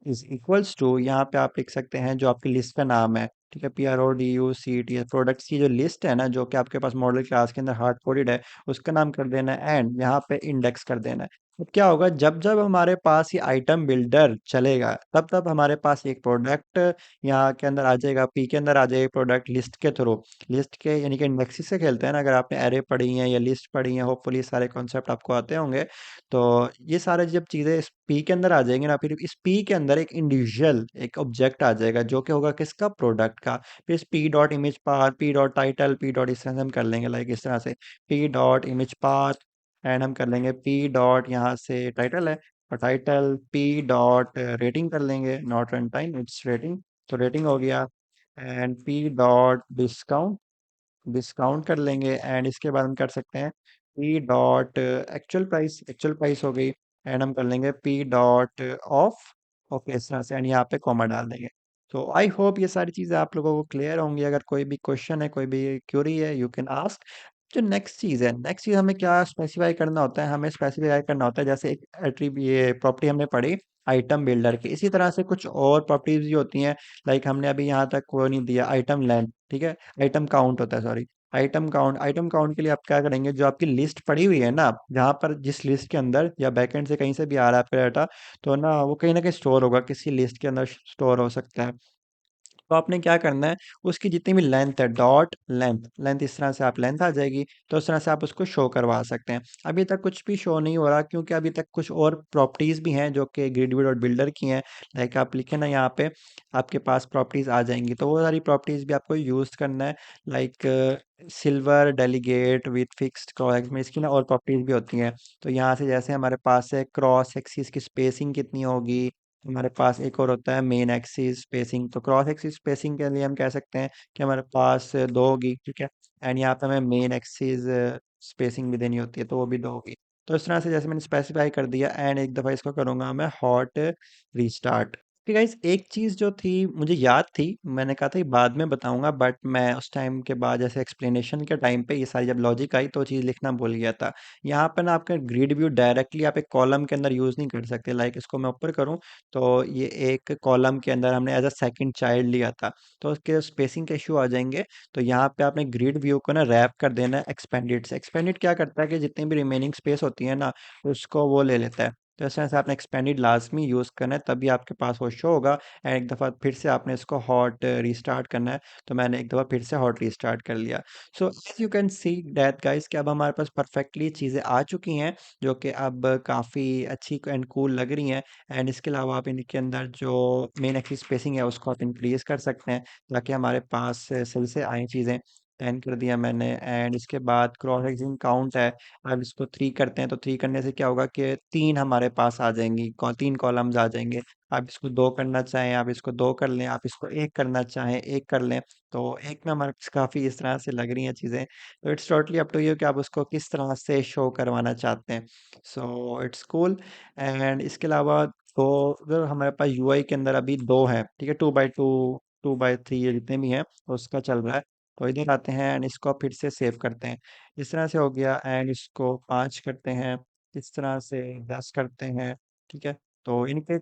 is equals to, यहाँ पे आप लिख सकते हैं जो आपकी लिस्ट का नाम है। ठीक है, PRODUCT प्रोडक्ट्स की जो लिस्ट है ना, जो कि आपके पास मॉडल क्लास के अंदर हार्ड कोडेड है, उसका नाम कर देना है, एंड यहाँ पे इंडेक्स कर देना है। अब क्या होगा, जब जब हमारे पास ये आइटम बिल्डर चलेगा, तब तब हमारे पास एक प्रोडक्ट यहाँ के अंदर आ जाएगा, पी के अंदर आ जाएगा प्रोडक्ट लिस्ट के थ्रू। लिस्ट के यानी कि इंडेक्सिस से खेलते हैं ना, अगर आपने एरे पढ़ी हैं या लिस्ट पढ़ी हैं, होपफुली सारे कॉन्सेप्ट आपको आते होंगे। तो ये सारे जब चीज़ें इस पी के अंदर आ जाएंगी ना, फिर इस पी के अंदर एक इंडिविजुअल एक ऑब्जेक्ट आ जाएगा, जो कि होगा किसका, प्रोडक्ट का। फिर इस P dot image path, P dot title, P dot, इस तरह से हम कर लेंगे, लाइक इस तरह से P dot image path, and हम कर लेंगे पी डॉट, यहाँ से टाइटल है, और टाइटल पी डॉट रेटिंग कर लेंगे, not run time, it's rating. तो रेटिंग हो गया, and P dot discount, discount कर लेंगे, एंड इसके बाद हम कर सकते हैं P dot actual price, actual price हो गई, एंड हम कर लेंगे पी डॉट ऑफ। ओके, इस तरह से, एंड यहाँ पे कॉमा डाल देंगे। तो आई होप ये सारी चीज़ें आप लोगों को क्लियर होंगी। अगर कोई भी क्वेश्चन है, कोई भी क्यूरी है, यू कैन आस्क। जो नेक्स्ट चीज़ है, नेक्स्ट चीज़ हमें क्या स्पेसिफाई करना होता है, हमें स्पेसिफाई करना होता है, जैसे एक एट्रीब्यूट, ये प्रॉपर्टी हमने पढ़ी आइटम बिल्डर की, इसी तरह से कुछ और प्रॉपर्टीज भी होती हैं। लाइक हमने अभी यहाँ तक वो नहीं दिया, आइटम लेंथ। ठीक है, आइटम काउंट होता है, सॉरी, आइटम काउंट के लिए आप क्या करेंगे, जो आपकी लिस्ट पड़ी हुई है ना, जहाँ पर जिस लिस्ट के अंदर या बैकएंड से कहीं से भी आ रहा है आपका डाटा, तो ना वो कहीं ना कहीं स्टोर होगा, किसी लिस्ट के अंदर स्टोर हो सकता है। तो आपने क्या करना है, उसकी जितनी भी लेंथ है, डॉट लेंथ लेंथ इस तरह से आप लेंथ आ जाएगी, तो उस तरह से आप उसको शो करवा सकते हैं। अभी तक कुछ भी शो नहीं हो रहा, क्योंकि अभी तक कुछ और प्रॉपर्टीज़ भी हैं जो कि ग्रिडविड और बिल्डर की हैं। लाइक आप लिखे ना यहाँ पे, आपके पास प्रॉपर्टीज़ आ जाएंगी, तो वो सारी प्रॉपर्टीज़ भी आपको यूज़ करना है। Like silver delegate with fixed cross में इसकी ना और प्रॉपर्टीज़ भी होती हैं। तो यहाँ से जैसे हमारे पास है क्रॉस एक्सिस की स्पेसिंग कितनी होगी, हमारे पास एक और होता है मेन एक्सिस स्पेसिंग। तो क्रॉस एक्सिस स्पेसिंग के लिए हम कह सकते हैं कि हमारे पास दो होगी, ठीक है। एंड यहाँ पे हमें मेन एक्सिस स्पेसिंग भी देनी होती है, तो वो भी दो होगी। तो इस तरह से जैसे मैंने स्पेसिफाई कर दिया, एंड एक दफ़ा इसको करूँगा मैं हॉट रीस्टार्ट। कि गाइस एक चीज़ जो थी मुझे याद थी, मैंने कहा था ये बाद में बताऊंगा, बट मैं उस टाइम के बाद जैसे एक्सप्लेनेशन के टाइम पे ये सारी जब लॉजिक आई तो चीज़ लिखना भूल गया था। यहाँ पर ना आपका ग्रिड व्यू डायरेक्टली आप एक कॉलम के अंदर यूज़ नहीं कर सकते। लाइक इसको मैं ऊपर करूँ, तो ये एक कॉलम के अंदर हमने एज अ सेकंड चाइल्ड लिया था, तो उसके स्पेसिंग के इशू आ जाएंगे। तो यहाँ पे आपने ग्रिड व्यू को ना रैप कर देना है एक्सपेंडेड से। एक्सपेंडेड क्या करता है कि जितनी भी रिमेनिंग स्पेस होती है ना, उसको वो ले लेता है। तो इस तरह से आपने एक्सपेंडेड लाजमी यूज़ करना है, तभी आपके पास वो शो होगा। एंड एक दफ़ा फिर से आपने इसको हॉट रीस्टार्ट करना है। तो मैंने एक दफ़ा फिर से हॉट रीस्टार्ट कर लिया। So as you can see that guys कि अब हमारे पास परफेक्टली चीज़ें आ चुकी हैं, जो कि अब काफ़ी अच्छी एंड कूल लग रही हैं। एंड इसके अलावा आप इनके अंदर जो मेन एक्सिस स्पेसिंग है उसको आप इंक्रीज़ कर सकते हैं, ताकि हमारे पास सही से आएँ चीज़ें। 10 कर दिया मैंने। एंड इसके बाद क्रॉस सेक्शन काउंट है, अब इसको 3 करते हैं। तो 3 करने से क्या होगा कि 3 हमारे पास आ जाएंगी, 3 कॉलम्स आ जाएंगे। आप इसको 2 करना चाहें, आप इसको 2 कर लें, आप इसको 1 करना चाहें, 1 कर लें। तो 1 में हमारे पास काफ़ी इस तरह से लग रही हैं चीज़ें। तो it's totally up to you कि आप उसको किस तरह से शो करवाना चाहते हैं। So it's cool. एंड इसके अलावा तो अगर हमारे पास यूआई के अंदर अभी 2 हैं, ठीक है, 2x2, 2x3 ये जितने भी हैं, तो उसका चल रहा है। तो इधर आते हैं एंड इसको फिर से सेव करते हैं। इस तरह से हो गया। एंड इसको 5 करते हैं, इस तरह से 10 करते हैं, ठीक है। तो इनके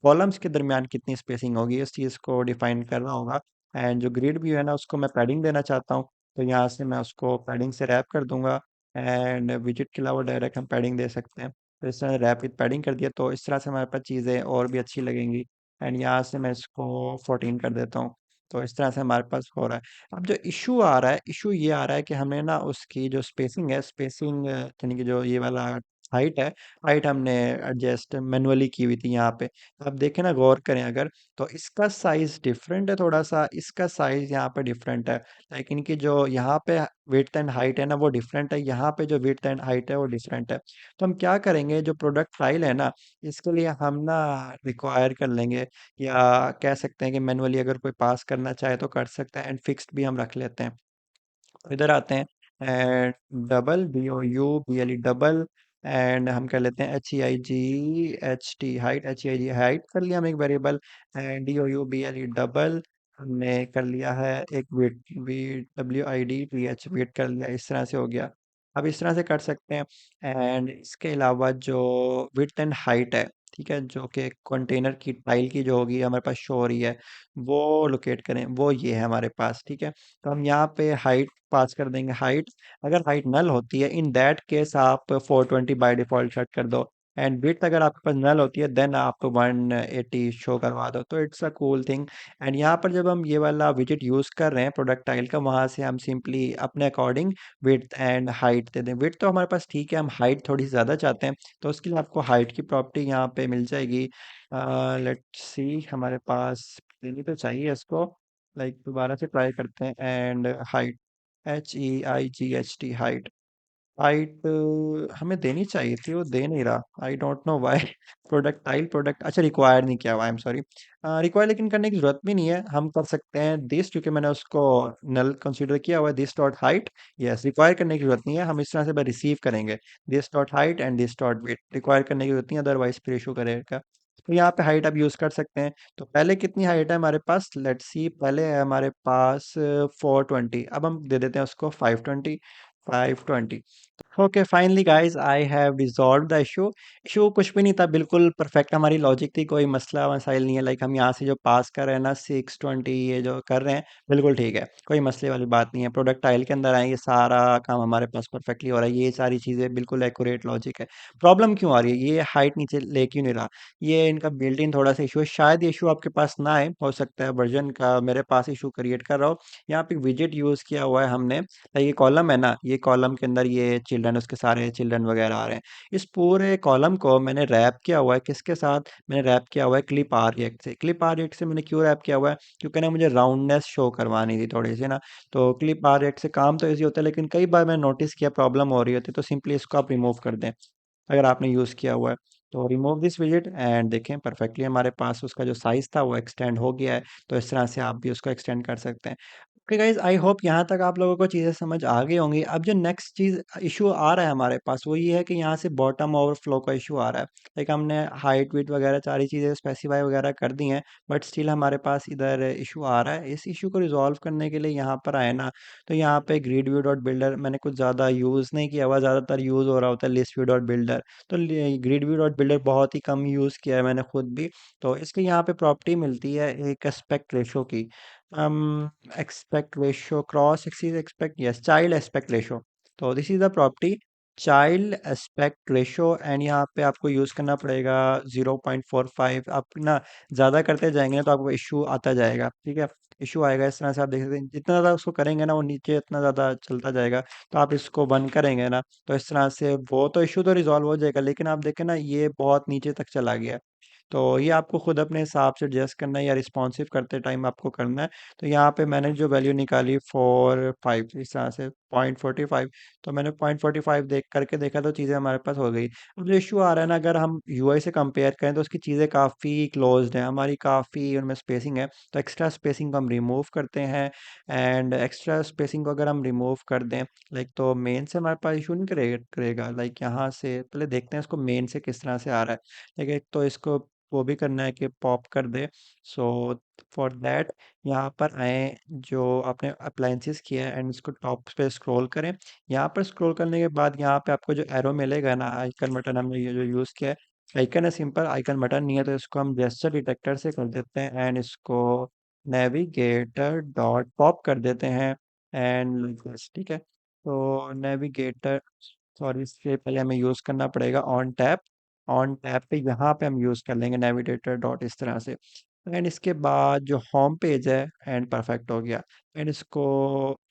कॉलम्स के दरमियान कितनी स्पेसिंग होगी, इस चीज़ को डिफाइन करना होगा। एंड जो ग्रिड व्यू है ना, उसको मैं पैडिंग देना चाहता हूँ, तो यहाँ से मैं उसको पैडिंग से रैप कर दूंगा। एंड विजिट के अलावा डायरेक्ट हम पैडिंग दे सकते हैं। तो इस तरह रैप विद पैडिंग कर दिया, तो इस तरह से हमारे पास चीज़ें और भी अच्छी लगेंगी। एंड यहाँ से मैं इसको 14 कर देता हूँ। तो इस तरह से हमारे पास हो रहा है। अब जो इशू आ रहा है, इशू ये आ रहा है कि हमें ना उसकी जो स्पेसिंग है, स्पेसिंग यानी कि जो ये वाला हाइट है, हाइट हमने एडजस्ट मैनुअली की हुई थी यहाँ पे। अब देखें ना, गौर करें अगर, तो इसका साइज डिफरेंट है थोड़ा सा, इसका साइज यहाँ पे डिफरेंट है। लेकिन कि जो यहाँ पे विड्थ एंड हाइट है ना, वो डिफरेंट है, यहाँ पे जो विड्थ एंड हाइट है वो डिफरेंट है। तो हम क्या करेंगे, जो प्रोडक्ट फाइल है ना, इसके लिए हम ना रिक्वायर कर लेंगे, या कह सकते हैं कि मैनुअली अगर कोई पास करना चाहे तो कर सकता है। एंड फिक्स्ड भी हम रख लेते हैं। इधर आते हैं and double DOUBLE double. And हम कर लेते हैं HEIGHT हाइट, HEIG हाइट कर लिया हम एक वेरिएबल। एंड DOUBLE डबल हमने कर लिया है एक वेट, WIDTH वेट कर लिया। इस तरह से हो गया। अब इस तरह से कर सकते हैं। एंड इसके अलावा जो विड्थ एंड हाइट है, ठीक है, जो कि कंटेनर की टाइल की जो होगी हमारे पास शो हो रही है, वो लोकेट करें, वो ये है हमारे पास, ठीक है। तो हम यहाँ पे हाइट पास कर देंगे, हाइट। अगर हाइट नल होती है, इन दैट केस आप 420 बाय डिफॉल्ट सेट कर दो। एंड विड्थ अगर आपके पास नल होती है, देन आप 180 शो करवा दो। तो it's a cool thing. And यहाँ पर जब हम ये वाला विजिट यूज़ कर रहे हैं प्रोडक्ट टाइल का, वहाँ से हम सिंपली अपने अकॉर्डिंग विड्थ एंड हाइट दे दें। विड्थ तो हमारे पास ठीक है, हम हाइट थोड़ी ज़्यादा चाहते हैं, तो उसके लिए आपको हाइट की प्रॉपर्टी यहाँ पे मिल जाएगी। लेट्स सी, हमारे पास देनी तो चाहिए इसको। लाइक दोबारा से ट्राई करते हैं। And height, HEIGHT height, height हमें देनी चाहिए थी, वो दे नहीं रहा, I don't know why. Product tile product, अच्छा रिक्वायर नहीं किया हुआ, आई एम सॉरी। रिक्वायर लेकिन करने की जरूरत भी नहीं है, हम कर सकते हैं दिस, क्योंकि मैंने उसको नल कंसीडर किया हुआ है, this dot height. Yes, require करने की जरूरत नहीं है, हम इस तरह से रिसीव करेंगे, this dot height and this dot weight. Require करने की जरूरत नहीं है, अदरवाइज फिर इशू करेगा। तो यहाँ पे हाइट आप यूज कर सकते हैं। तो पहले कितनी हाइट है हमारे पास, लेट्स सी, पहले है हमारे पास 420, अब हम दे देते हैं उसको 520, 520। Okay finally guys I have resolve the issue. Issue कुछ भी नहीं था, बिल्कुल परफेक्ट हमारी लॉजिक थी, कोई मसला मसाइल नहीं है। लाइक हम यहाँ से जो पास कर रहे हैं ना 620 ये जो कर रहे हैं बिल्कुल ठीक है, कोई मसले वाली बात नहीं है। प्रोडक्ट टाइल के अंदर आएंगे, सारा काम हमारे पास परफेक्टली हो रहा है, ये सारी चीज़ें बिल्कुल एक्यूरेट लॉजिक है। प्रॉब्लम क्यों आ रही है, ये हाइट नीचे ले क्यों नहीं रहा, ये इनका बिल्ट इन थोड़ा सा इशू है। शायद ये इशू आपके पास ना आए, हो सकता है वर्जन का मेरे पास इशू क्रिएट कर रहा हो। यहाँ पे विजिट यूज़ किया हुआ है हमने, ये कॉलम है ना, ये कॉलम के अंदर ये चिल्ड्रन, उसके सारे चिल्ड्रन वगैरह आ रहे हैं। इस पूरे कॉलम को मैंने रैप किया हुआ है, किसके साथ मैंने रैप किया हुआ है, क्लिप आर रिएक्ट से। क्लिप आर रिएक्ट से मैंने क्यों रैप किया हुआ है, क्योंकि ना मुझे राउंडनेस शो करवानी थी थोड़ी सी ना। तो क्लिप आर रिएक्ट से काम तो ईजी होता है, लेकिन कई बार मैंने नोटिस किया प्रॉब्लम हो रही होती है, तो सिंपली इसको आप रिमूव कर दें अगर आपने यूज़ किया हुआ है। तो रिमूव दिस विजिट एंड देखें परफेक्टली हमारे पास उसका जो साइज़ था वो एक्सटेंड हो गया है। तो इस तरह से आप भी उसको एक्सटेंड कर सकते हैं। ओके गाइज, आई होप यहाँ तक आप लोगों को चीज़ें समझ आ गई होंगी। अब जो नेक्स्ट चीज़ इशू आ रहा है हमारे पास वो ये है कि यहाँ से बॉटम ओवरफ्लो का इशू आ रहा है। लाइक हमने हाइट वेट वगैरह सारी चीज़ें स्पेसिफाई वगैरह कर दी हैं, बट स्टिल हमारे पास इधर इशू आ रहा है। इस इशू को रिजॉल्व करने के लिए यहाँ पर आए ना, तो यहाँ पे ग्रिड व्यू डॉट बिल्डर मैंने कुछ ज़्यादा यूज़ नहीं किया हुआ, ज़्यादातर यूज़ हो रहा होता है लिस्ट व्यू डॉट बिल्डर। तो ग्रिड व्यू डॉट बिल्डर बहुत ही कम यूज़ किया है मैंने खुद भी। तो इसके यहाँ पे प्रॉपर्टी मिलती है एक एस्पेक्ट रेशो की। Aspect ratio, cross axis aspect, yes, child aspect ratio. तो this is the property child aspect ratio, and यहाँ पे आपको यूज़ करना पड़ेगा 0.45। आप ना ज़्यादा करते जाएंगे ना तो आपको इशू आता जाएगा, ठीक है। इशू आएगा इस तरह से, आप देख सकते हैं जितना ज़्यादा उसको करेंगे ना वो नीचे इतना ज़्यादा चलता जाएगा। तो आप इसको बंद करेंगे ना तो इस तरह से वो तो इशू तो रिजॉल्व हो जाएगा, लेकिन आप देखें ना ये बहुत नीचे तक चला गया। तो ये आपको खुद अपने हिसाब से एडजस्ट करना है या रिस्पॉन्सिव करते टाइम आपको करना है। तो यहाँ पे मैंने जो वैल्यू निकाली 4.5 इस तरह से 0.45, तो मैंने 0.45 देख करके देखा तो चीज़ें हमारे पास हो गई। अब जो इशू आ रहा है ना, अगर हम यूआई से कंपेयर करें तो उसकी चीज़ें काफ़ी क्लोज्ड हैं, हमारी काफ़ी उनमें स्पेसिंग है। तो एक्स्ट्रा स्पेसिंग को हम रिमूव करते हैं, एंड एक्स्ट्रा स्पेसिंग को अगर हम रिमूव कर दें लाइक, तो मेन से हमारे पास इशू नहीं करेगा। लाइक यहाँ से पहले देखते हैं इसको मेन से किस तरह से आ रहा है। लेकिन एक तो इसको वो भी करना है कि पॉप कर दे। सो फॉर दैट यहाँ पर आए, जो आपने अप्लायंसेस किया है एंड इसको टॉप पे स्क्रॉल करें। यहाँ पर स्क्रॉल करने के बाद यहाँ पे आपको जो एरो मिलेगा ना, आइकन बटन हमने ये जो यूज़ किया है, आइकन है सिंपल, आइकन बटन नहीं है, तो इसको हम जेस्चर डिटेक्टर से कर देते हैं एंड इसको नेविगेटर डॉट पॉप कर देते हैं एंड ठीक है। तो नेविगेटर, सॉरी इससे पहले हमें यूज़ करना पड़ेगा ऑन टैप। ऑन टैप पे यहाँ पे हम यूज़ कर लेंगे नेविगेटर डॉट इस तरह से। एंड इसके बाद जो होम पेज है एंड परफेक्ट हो गया। एंड इसको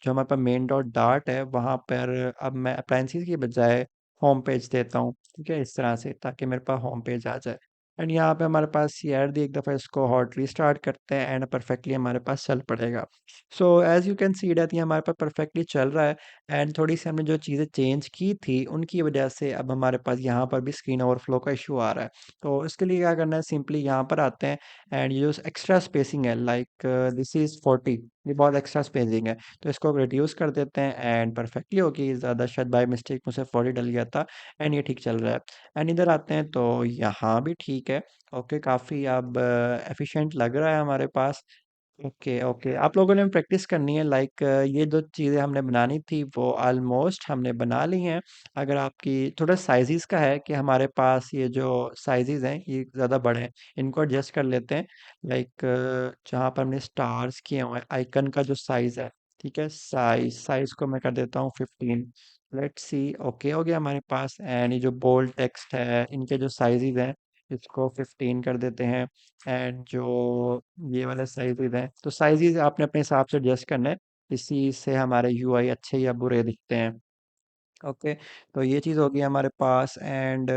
जो हमारे पास मेन डॉट डार्ट है वहाँ पर अब मैं अप्लायंसेस की बजाय होम पेज देता हूँ, ठीक है, इस तरह से, ताकि मेरे पास होम पेज आ जाए। एंड यहाँ पे हमारे पास CRD एक दफ़ा इसको हॉट रीस्टार्ट करते हैं एंड परफेक्टली हमारे पास चल पड़ेगा। So as you can see that ये हमारे पास परफेक्टली चल रहा है। एंड थोड़ी सी हमने जो चीज़ें चेंज की थी उनकी वजह से अब हमारे पास यहाँ पर भी स्क्रीन ओवरफ्लो का इशू आ रहा है। तो इसके लिए क्या करना है, सिंपली यहाँ पर आते हैं एंड ये जो एक्स्ट्रा स्पेसिंग है लाइक दिस इज़ 40, ये बहुत एक्स्ट्रा स्पेसिंग है, तो इसको रिड्यूस कर देते हैं एंड परफेक्टली होगी। ज़्यादा शायद बाय मिस्टेक मुझसे 40 डल गया था एंड ये ठीक चल रहा है। एंड इधर आते हैं तो यहाँ भी ठीक है। ओके, काफ़ी अब एफिशिएंट लग रहा है हमारे पास। ओके ओके, आप लोगों ने प्रैक्टिस करनी है। लाइक ये जो चीज़ें हमने बनानी थी वो ऑलमोस्ट हमने बना ली हैं। अगर आपकी थोड़ा साइज़ेस का है कि हमारे पास ये जो साइज़ेस हैं ये ज़्यादा बड़े हैं, इनको एडजस्ट कर लेते हैं। लाइक जहाँ पर हमने स्टार्स किए हुए हैं, आइकन का जो साइज़ है, ठीक है, साइज़ साइज़ को मैं कर देता हूँ 15। लेट्स सी, ओके हो गया हमारे पास। एंड ये जो बोल्ड टेक्स्ट है इनके जो साइज़ेस हैं इसको 15 कर देते हैं। एंड जो ये वाला साइज़ है, तो साइज़ आपने अपने हिसाब से एडजस्ट करना है, इसी से हमारे यूआई अच्छे या बुरे दिखते हैं। ओके, तो ये चीज़ होगी हमारे पास। एंड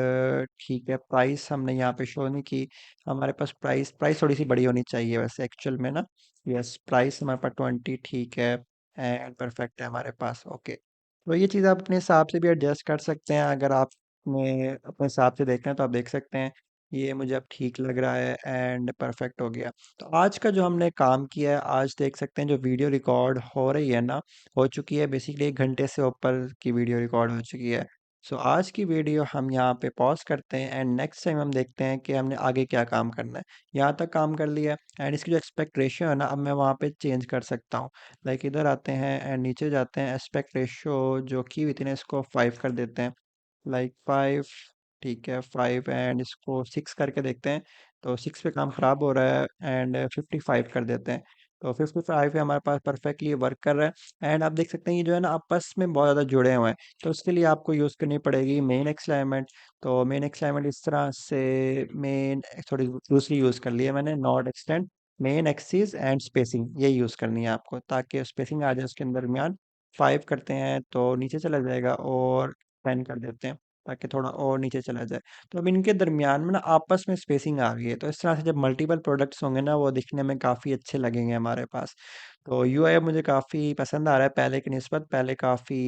ठीक है, प्राइस हमने यहाँ पे शो नहीं की। हमारे पास प्राइस प्राइस थोड़ी सी बड़ी होनी चाहिए वैसे एक्चुअल में ना। यस, प्राइस हमारे पास 20 ठीक है एंड परफेक्ट है हमारे पास। ओके, तो ये चीज़ आप अपने हिसाब से भी एडजस्ट कर सकते हैं। अगर आपने अपने हिसाब से देखना है तो आप देख सकते हैं। ये मुझे अब ठीक लग रहा है एंड परफेक्ट हो गया। तो आज का जो हमने काम किया है, आज देख सकते हैं जो वीडियो रिकॉर्ड हो रही है ना, हो चुकी है बेसिकली 1 घंटे से ऊपर की वीडियो रिकॉर्ड हो चुकी है। सो आज की वीडियो हम यहाँ पे पॉज़ करते हैं एंड नेक्स्ट टाइम हम देखते हैं कि हमने आगे क्या काम करना है। यहाँ तक काम कर लिया है एंड इसकी जो एस्पेक्ट रेशियो है ना, अब मैं वहाँ पे चेंज कर सकता हूँ। लाइक इधर आते हैं एंड नीचे जाते हैं, एस्पेक्ट रेशियो जो की हुई थी ना, इसको 5 कर देते हैं। लाइक 5, ठीक है 5 एंड इसको 6 करके देखते हैं। तो 6 पे काम ख़राब हो रहा है एंड 55 कर देते हैं। तो 55 है हमारे पास, परफेक्टली वर्क कर रहा है एंड आप देख सकते हैं ये जो है ना आपस में बहुत ज़्यादा जुड़े हुए हैं। तो उसके लिए आपको यूज़ करनी पड़ेगी मेन एक्सपेरिमेंट। तो मेन एक्सपेरिमेंट इस तरह से, मेन थोड़ी दूसरी यूज़ कर ली है मैंने, not extend main axis and spacing, ये यूज़ करनी है आपको ताकि स्पेसिंग आ जाए उसके दरमियान। 5 करते हैं तो नीचे चला जाएगा और 10 कर देते हैं ताकि थोड़ा और नीचे चला जाए। तो अब इनके दरमियान में ना आपस में स्पेसिंग आ गई है, तो इस तरह से जब मल्टीपल प्रोडक्ट्स होंगे ना, वो दिखने में काफ़ी अच्छे लगेंगे हमारे पास। तो यूआई अब मुझे काफ़ी पसंद आ रहा है पहले की निस्बत। पहले काफ़ी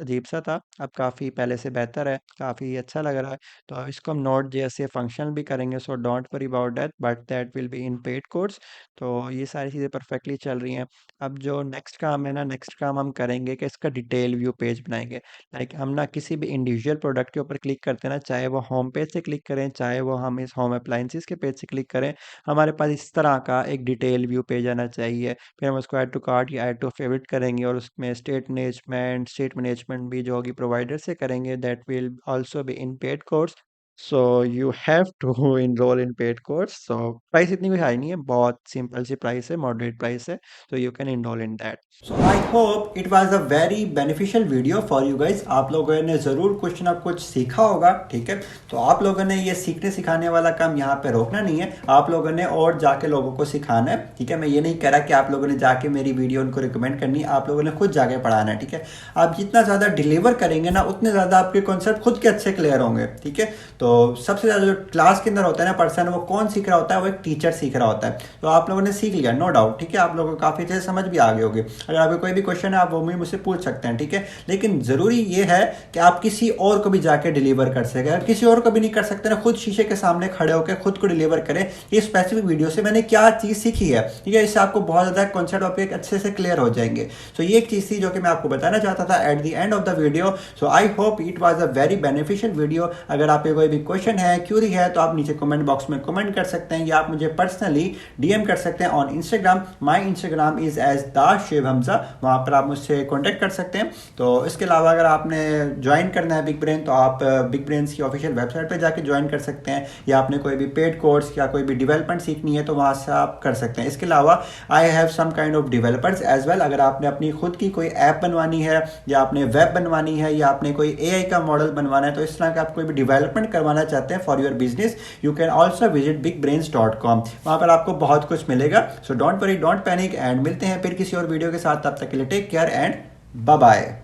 अजीब सा था, अब काफ़ी पहले से बेहतर है, काफ़ी अच्छा लग रहा है। तो अब इसको हम नोड जेएस से फंक्शनल भी करेंगे, so don't worry about that, but that will be in paid course. तो ये सारी चीज़ें परफेक्टली चल रही हैं। अब जो नेक्स्ट काम है ना, नेक्स्ट काम हम करेंगे कि इसका डिटेल व्यू पेज बनाएंगे। लाइक हम ना किसी भी इंडिविजुअल प्रोडक्ट के ऊपर क्लिक करते हैं ना, चाहे वो होम पेज से क्लिक करें, चाहे वो हम इस होम अप्लायंसेस के पेज से क्लिक करें, हमारे पास इस तरह का एक डिटेल व्यू पेज आना चाहिए। फिर हम उसको ऐड टू कार्ट या ऐड टू फेवरेट करेंगे और उसमें स्टेट मैनेजमेंट भी जो होगी प्रोवाइडर से करेंगे, that will also be in paid course. So you have to enroll in paid course. So price इतनी कोई हाई नहीं है, बहुत सिंपल सी प्राइस है, मॉडरेट प्राइस है, तो you can enroll in that. So I hope it was a very beneficial video for you guys. आप लोगों ने ज़रूर कुछ ना कुछ सीखा होगा, ठीक है। तो आप लोगों ने ये सीखने सिखाने वाला काम यहाँ पे रोकना नहीं है, आप लोगों ने और जाके लोगों को सिखाना है, ठीक है। मैं ये नहीं कह रहा कि आप लोगों ने जाके मेरी वीडियो उनको रिकमेंड करनी है, आप लोगों ने खुद जाके पढ़ाना है, ठीक है। आप जितना ज़्यादा डिलीवर करेंगे ना, उतने ज़्यादा आपके कॉन्सेप्ट खुद के अच्छे क्लियर होंगे, ठीक है। तो सबसे ज़्यादा जो क्लास के अंदर होता है ना पर्सन, वो कौन सीख रहा होता है, वो एक टीचर सीख रहा होता है। तो आप लोगों ने सीख लिया, नो डाउट, ठीक है। आप लोगों को काफ़ी अच्छे से समझ भी आ गई होगी। अगर आपको कोई भी क्वेश्चन है, आप वो भी मुझसे पूछ सकते हैं, ठीक है। लेकिन ज़रूरी ये है कि आप किसी और को भी जाके डिलीवर कर सकें। अगर किसी और को भी नहीं कर सकते ना, खुद शीशे के सामने खड़े होकर खुद को डिलीवर करें, ये स्पेसिफिक वीडियो से मैंने क्या चीज़ सीखी है, ठीक है। इससे आपको बहुत ज़्यादा कॉन्सेप्ट आपके अच्छे से क्लियर हो जाएंगे। सो ये एक चीज़ थी जो कि मैं आपको बताना चाहता था at the end of the video. So I hope it was a very beneficial video. अगर आपके कोई भी क्वेश्चन है, क्यूरी है, तो आप नीचे कमेंट बॉक्स में कमेंट कर सकते हैं या आप मुझे पर्सनली डीएम कर सकते हैं on Instagram. My Instagram is at dash Shoaib Hamza, वहाँ पर आप मुझसे कॉन्टैक्ट कर सकते हैं। तो इसके अलावा अगर आपने ज्वाइन करना है बिग ब्रेन, तो आप बिग ब्रेन्स की ऑफिशियल वेबसाइट पर जाके ज्वाइन कर सकते हैं, या आपने कोई भी पेड कोर्स या कोई भी डेवलपमेंट सीखनी है तो वहाँ से आप कर सकते हैं। इसके अलावा I have some kind of developers as well. अगर आपने अपनी खुद की कोई ऐप बनवानी है, या आपने वेब बनवानी है, या आपने कोई एआई का मॉडल बनवाना है, तो इस तरह का आप कोई भी डेवलपमेंट करवाना चाहते हैं for your business, you can also visit bigbrains.com। वहाँ पर आपको बहुत कुछ मिलेगा। So don't worry, don't panic, and मिलते हैं फिर किसी और वीडियो के साथ। तब तक के लिए take care and bye bye.